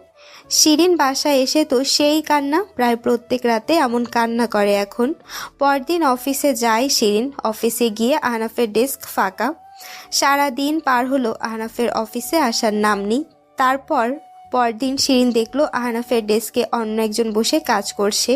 শিরিন বাসায় এসে তো সেই কান্না, প্রায় প্রত্যেক রাতে এমন কান্না করে এখন। পরদিন অফিসে যায় শিরিন। অফিসে গিয়ে আহনাফের ডেস্ক ফাঁকা। সারা দিন পার হলো, আহনাফের অফিসে আসার নাম নেই। পরদিন শিরিন দেখলো আহনাফের ডেস্কে অন্য একজন বসে কাজ করছে।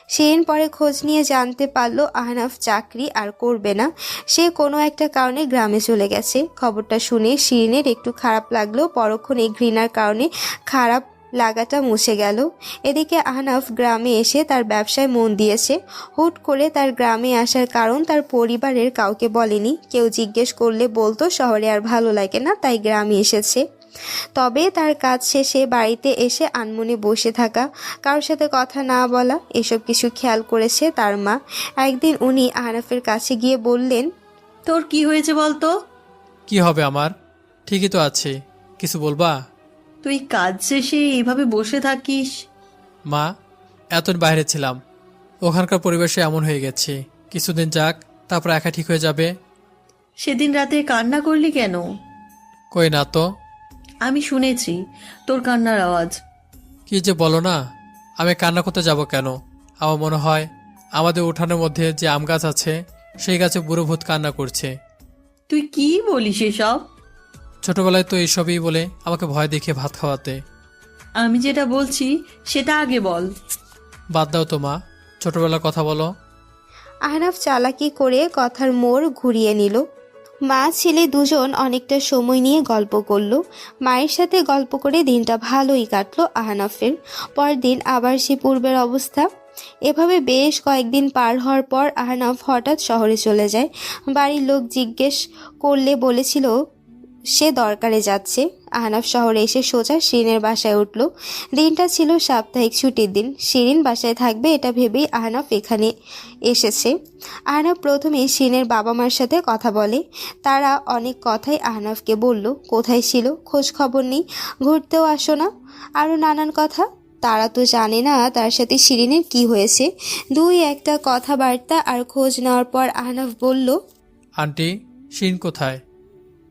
শিরিন পরে খোঁজ নিয়ে জানতে পারলো আহনাফ চাকরি আর করবে না, সে কোনো একটা কারণে গ্রামে চলে গেছে। খবরটা শুনে শিরিনের একটু খারাপ লাগলেও পরক্ষণে ঘৃণার কারণে খারাপ লাগাটা মুছে গেল। এদিকে আহনাফ গ্রামে এসে তার ব্যবসায় মন দিয়েছে। হুট করে তার গ্রামে আসার কারণ তার পরিবারের কাউকে বলেনি। কেউ জিজ্ঞেস করলে বলতো শহরে আর ভালো লাগে না, তাই গ্রামে এসেছে। তবে তার কাজ শেষে বাড়িতে এসে আনমনে বসে থাকা, কারোর সাথে কথা না বলা, এসব কিছু খেয়াল করেছে তার মা। একদিন উনি আহনাফের কাছে গিয়ে বললেন, তোর কি হয়েছে বলতো? কি হবে আমার, ঠিকই তো আছে, কিছু বলবা? তুই কাজ শেষে এইভাবে বসে থাকিস? মা, এতদিন বাইরে ছিলাম, ওখানকার পরিবেশে এমন হয়ে গেছে। কিছুদিন যাক, তারপর একা ঠিক হয়ে যাবে। সেদিন রাতে কান্না করলি কেন? কই না তো। আমি শুনেছি তোর কান্নার আওয়াজ। কি যে বলো না, আমি কান্না করতে যাব কেন? আমার মনে হয় আমাদের উঠানের মধ্যে যে আম গাছ আছে সেই গাছে বুড়ো ভূত কান্না করছে। তুই কি বলিস এসব? ছোটবেলায় তো এইসবই বলে আমাকে ভয় দেখিয়ে ভাত খাওয়াতে। আমি যেটা বলছি সেটা আগে বল। বাদ দাও তো মা, ছোটবেলার কথা বলো। আহনাফ চালাকি করে কথার মোড় ঘুরিয়ে নিল। মা ছেলে দুজন অনেকটা সময় নিয়ে গল্প করলো। মায়ের সাথে গল্প করে দিনটা ভালোই কাটলো আহনাফের। পরদিন আবার সে পূর্বের অবস্থা। এভাবে বেশ কয়েকদিন পার হওয়ার পর আহনাফ হঠাৎ শহরে চলে যায়। বাড়ির লোক জিজ্ঞেস করলে বলেছিল সে দরকারে যাচ্ছে। আহনাফ শহরে এসে সোজা শিরিনের বাসায় উঠল। দিনটা ছিল সাপ্তাহিক ছুটির দিন। শিরিন বাসায় থাকবে এটা ভেবেই আহনাফ এখানে এসেছে। আহনাফ প্রথমে শিরিনের বাবা মার সাথে কথা বলে। তারা অনেক কথাই আহনাফকে বলল, কোথায় ছিল, খোঁজ খবর নেই, ঘুরতেও আসো না, আরও নানান কথা। তারা তো জানে না তার সাথে শিরিনের কি হয়েছে। দুই একটা কথাবার্তা আর খোঁজ নেওয়ার পর আহনাফ বলল, আন্টি, শিরিন কোথায়?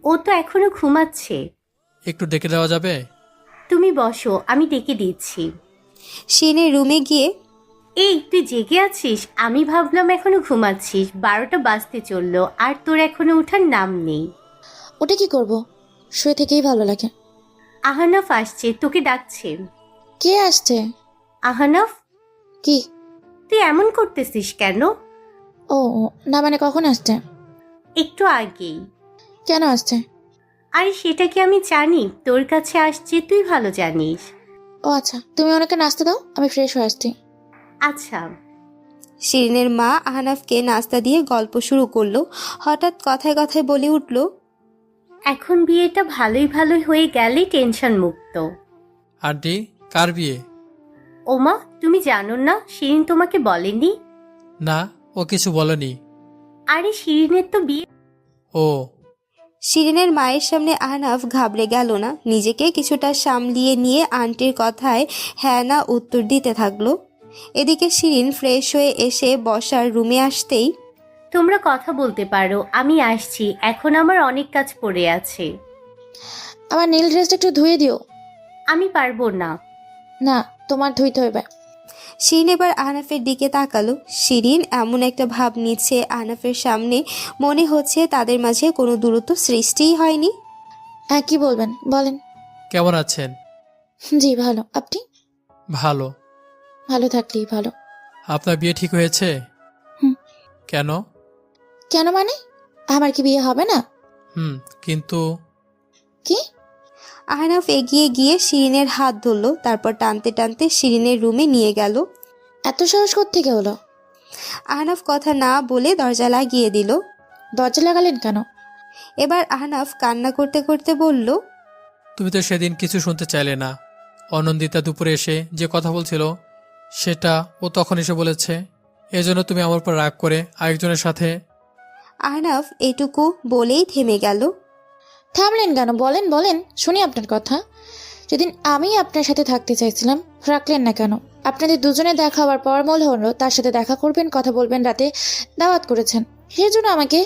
ও তো এখনো ঘুমাচ্ছে। একটু ডেকে দেওয়া যাবে? তুমি বসো, আমি ডেকে দিচ্ছি। শিরিনের রুমে গিয়ে এই তুই জেগে আছিস? আমি ভাবলাম এখনো ঘুমাচ্ছিস। 12টা বাজতে চললো আর তোর এখনো ওঠার নাম নেই। ওটা কি করব? শুয়ে থেকেই ভালো লাগে। আহানাফ আসছে, তোকে ডাকছে। কে আসছে? আহানাফ, কি? তুই এমন করতেছিস কেন? ও ও, না মানে কখন আসছে? একটু আগেই। কেন আসছে? আরে সেটা কি আমি জানি? তোর কাছে আসছে, তুই ভালো জানিস। ও আচ্ছা, তুমি ওনাকে নাস্তা দাও, আমি ফ্রেশ হয়ে আসছি। আচ্ছা। শিরিনের মা আহনাফকে নাস্তা দিয়ে গল্প শুরু করলো। হঠাৎ কথায় কথায় বলে উঠল, এখন বিয়েটা ভালোই ভালোই হয়ে গেলে টেনশন মুক্ত। আন্টি, কার বিয়ে? ওমা, তুমি জানো না? শিরিন তোমাকে বলেনি? না, ও কিছু বলেনি। আরে শিরিনের তো বিয়ে। ও, শিরিনের মায়ের সামনে আহনাফ ঘাবড়ে গেল না, নিজেকে কিছুটা সামলিয়ে নিয়ে আন্টির কথায় হ্যাঁ না উত্তর দিতে থাকলো। এদিকে শিরিন ফ্রেশ হয়ে এসে বসার রুমে আসতেই তোমরা কথা বলতে পারো, আমি আসছি। এখন আমার অনেক কাজ পড়ে আছে। আমার নীল ড্রেসটা একটু ধুয়ে দিও। আমি পারবো না। না, তোমার ধুইতে হবে। শিরিন এবার আহনাফের দিকে তাকালো। শিরিন এমন একটা ভাব নিচ্ছে আহনাফের সামনে, মনে হচ্ছে তাদের মাঝে কোনো দূরত্ব সৃষ্টিই হয়নি। হ্যাঁ, কি বলবেন বলেন। কেমন আছেন? জি ভালো, আপনি? ভালো। ভালো থাকলেই ভালো। আপনার বিয়ে ঠিক হয়েছে? হুম। কেন? কেন মানে? আমার কি বিয়ে হবে না? কিন্তু কি? আহনাফ এগিয়ে গিয়ে শিরিনের হাত ধরলো, তারপর টানতে টানতে শিরিনের রুমে নিয়ে গেল। এত সাহস কোত্থেকে হলো? আহনাফ কথা না বলে দরজা লাগিয়ে দিল। দরজা লাগালেন কেন? এবার আহনাফ কান্না করতে করতে বলল, তুমি তো সেদিন কিছু শুনতে চাইলে না। অনন্দিতা দুপুরে এসে যে কথা বলছিল সেটা ও তখন এসে বলেছে। এজন্য তুমি আমার উপর রাগ করে আরেকজনের সাথে। আহনাফ এটুকু বলেই থেমে গেল। থামলেন কেন? বলেন বলেন, শুনি আপনার কথা। যেদিন আমি আপনার সাথে থাকতে চাইছিলাম, রাখলেন না কেন? আপনাদের দুজনে দেখা হওয়ার পর মনে হলো তার সাথে দেখা করবেন, কথা বলবেন, রাতে দাওয়াত করেছেন। সেই জন্য আমাকে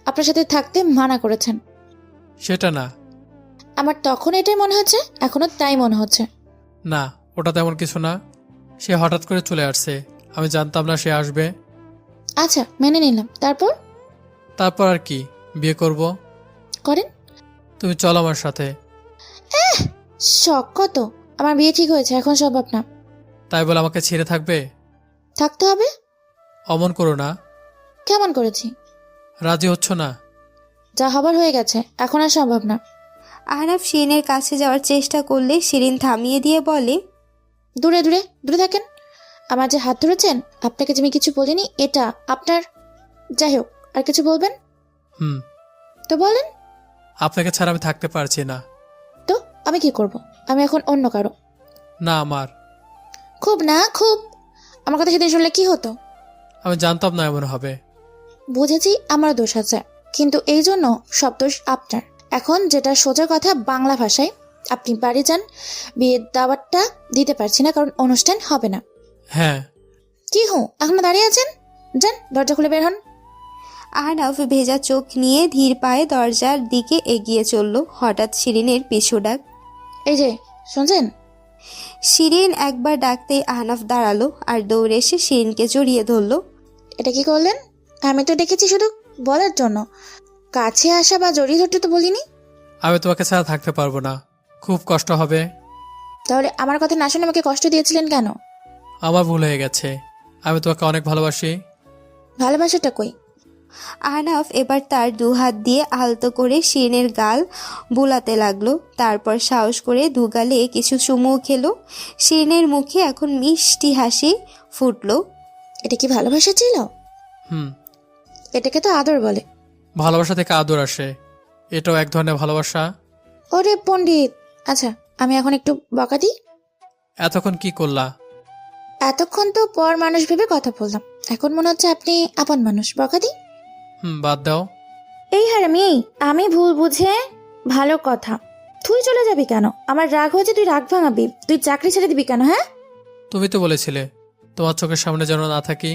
আপনার সাথে থাকতে মানা করেছেন। সেটা না। আমার তখন এটাই মনে হচ্ছে, এখনো তাই মনে হচ্ছে। না, ওটা তেমন কিছু না। সে হঠাৎ করে চলে আসছে, আমি জানতাম না সে আসবে। আচ্ছা, মেনে নিলাম। তারপর আর কি, বিয়ে করব। করেন। তুমি চলো আমার সাথে। শখ কত! আমার বিয়ে ঠিক হয়েছে, এখন সম্ভব না। তাই বলে আমাকে ছেড়ে থাকবে? থাকতে হবে। অমন করো না। কেমন করেছি? রাজি হচ্ছ না? যা হবার হয়ে গেছে, এখন আর সম্ভব না। আহনাফ শিরিনের কাছে যাওয়ার চেষ্টা করলে শিরিন থামিয়ে দিয়ে বলে, দূরে দূরে দূরে থাকেন। আমার যে হাত ধরেছেন, আপনাকে যে আমি কিছু বলিনি, এটা আপনার। যাই হোক, আর কিছু বলবেন হুম। তো বলেন। আপনাকে ছাড়া আমি থাকতে পারছি না। তো আমি কি করব? আমি এখন অন্য কারো। না, আমার। খুব না খুব। আমার কথা সেদিন শুনলে কি হতো? আমি জানতাম না এমন হবে। বুঝেছি আমার দোষ আছে, কিন্তু এই জন্য সব দোষ আপনার। এখন যেটা সোজা কথা, বাংলা ভাষায় আপনি বাড়ি যান। বিয়ের দাওয়াতটা দিতে পারছি না, কারণ অনুষ্ঠান হবে না। হ্যাঁ। কি এখনো দাঁড়িয়ে আছেন? যান, দরজা খুলে বের হন। আহনাফ ভেজা চোখ নিয়ে ধীর পায়ে দরজার দিকে এগিয়ে চলল। হঠাৎ শিরিনের পিছু ডাক। এই যে, শুনছেন? শিরিন একবার ডাকতেই আহনাফ দাঁড়ালো আর দৌড়ে এসে শিরিনকে জড়িয়ে ধরল। এটা কি করলেন? আমি তো ডেকেছি শুধু বলার জন্য, কাছে আসা বা জড়িয়ে ধরতে তো বলিনি। আমি তোমাকে ছাড়া থাকতে পারবো না, খুব কষ্ট হবে। তাহলে আমার কথা না শুনে আমাকে কষ্ট দিয়েছিলেন কেন? আমার ভুল হয়ে গেছে, আমি তোমাকে অনেক ভালোবাসি। ভালোবাসাটা কই? আহনাফ এবার তার দুহাত দিয়ে আলতো করে শিরিনের গাল বুলাতে লাগলো, তারপর সাহস করে দুগালে কিছু চুমু খেলো। শিরিনের মুখে এখন মিষ্টি হাসি ফুটলো। এটা কি ভালোবাসা ছিল? হুম। এটাকে তো আদর বলে। ভালোবাসা থেকে আদর আসে, এটাও এক ধরনের ভালোবাসা। ওরে পণ্ডিত! আচ্ছা, আমি এখন একটু বকা দিই। এতক্ষণ কি করলা? এতক্ষণ তো পর মানুষ ভেবে কথা বললাম, এখন মনে হচ্ছে আপনি আপন মানুষ। বকা দিই। বাদ দাও। এই হারামি, আমি ভুল বুঝে। ভালো কথা। তুই চলে যাবি কেন? আমার রাগ হয়েছে, তুই রাগ ভাঙাবি। তুই চাকরি ছেড়ে দিবি কেন? হ্যাঁ, তুমি তো বলেছিলে তোমার চোখের সামনে যেন না থাকি।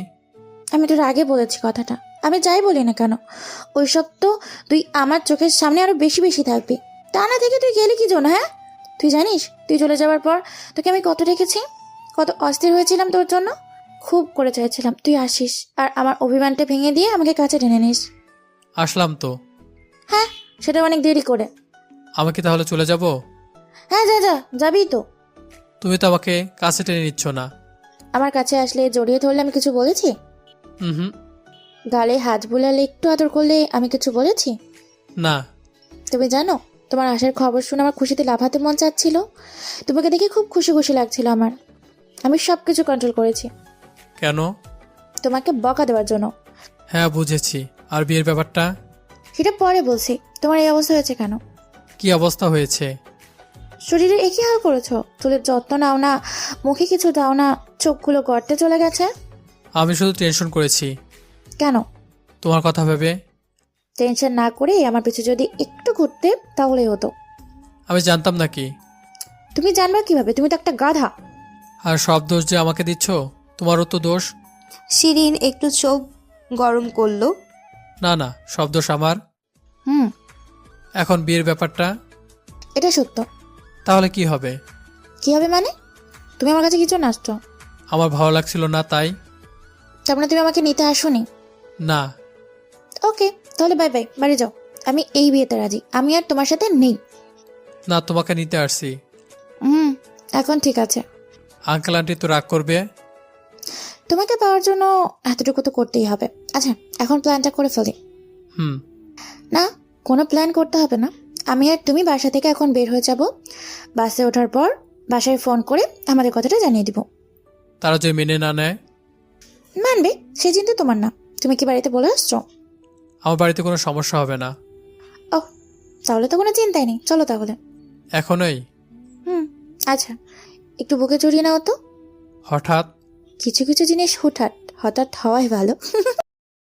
আমি তোর আগে বলেছি কথাটা। আমি যাই বলি না কেন, ওইসব তো তুই আমার চোখের সামনে আরো বেশি বেশি থাকবি। তা না থেকে তুই গেলি কি জন্য? হ্যাঁ, তুই জানিস তুই চলে যাওয়ার পর তোকে আমি কত রেখেছি, কত অস্থির হয়েছিলাম তোর জন্য। খুব করে চাইছিলাম তুই আসিস আর আমার অভিমানটা ভেঙে দিয়ে আমাকে কাছে টেনে নিস। আসলাম তো। হ্যাঁ, সেটা অনেক দেরি করে। আমি কি তাহলে চলে যাব? হ্যাঁ, যা যা, যাবি তো। তুমি তো আমাকে কাছে টেনে নিচ্ছ না। আমার কাছে আসলে জড়িয়ে ধরলে আমি কিছু বলেছি? হুম। গালে হাত বুলালে একটু আদর করলে আমি কিছু বলেছি? না। তুমি জানো, তোমার আসার খবর শুনে আমার খুশিতে লাফাতে মন চাচ্ছিল। তোমাকে দেখে খুব খুশি খুশি লাগছিল আমার। আমি সব কিছু কন্ট্রোল করেছি কেন? তোমাকে বকা দেওয়ার জন্য। হ্যাঁ বুঝেছি। আর বিয়ের ব্যাপারটা? সেটা পরে বলছি। তোমার এই অবস্থা হয়েছে কেন? কি অবস্থা হয়েছে? শরীরে একই হাল করেছো, চুলের যত্ন নাও না, মুখে কিছু দাও না, চোখগুলো গর্তে চলে গেছে। আমি শুধু টেনশন করেছি। কেন? তোমার কথা ভেবে। টেনশন না করে আমার পিছু যদি একটু ঘুরতে তাহলেই হতো। আমি জানতাম নাকি? তুমি জানবা কিভাবে? তুমি তো একটা গাধা। আর সব দোষ যে আমাকে দিচ্ছ? তোমারও তো দোষ। শিরিন একটু চোখ গরম করলো। না না, সব দোষ আমার। হুম, এখন বিয়ের ব্যাপারটা? এটা সত্য। তাহলে কি হবে? কি হবে মানে? তুমি আমার কাছে কিছু না আসছো? আমার ভালো লাগছিল না তাই। তার মানে তুমি আমাকে নিতে আসোনি? না। ওকে, তাহলে বাই বাই, বাড়ি যাও। আমি এই বিয়েতে রাজি, আমি আর তোমার সাথে নেই। না, তোমাকে নিতে আসছি। হুম, এখন ঠিক আছে। আঙ্কেল আন্টি তো রাগ করবে। তোমাকে পাওয়ার জন্য এতটুকু তো করতেই হবে। আচ্ছা, এখন প্ল্যানটা করে ফেলি। হুম। না, কোনো প্ল্যান করতে হবে না। আমি আর তুমি বাসা থেকে এখন বের হয়ে যাব। বাসে ওঠার পর বাসায় ফোন করে আমাদের কথাটা জানিয়ে দিব। তারা যদি মেনে না নেয়? মানবে, সেই চিন্তা তোমার না। তুমি কি বাড়িতে বলে আসছো? আমার বাড়িতে কোনো সমস্যা হবে না। ও, তাহলে তো কোনো চিন্তাই নেই। চলো তাহলে। এখনই? হুম, আচ্ছা, একটু বুকে জড়িয়ে নাও তো। হঠাৎ? কিছু কিছু জিনিস হঠাৎ হঠাৎ হওয়াই ভালো।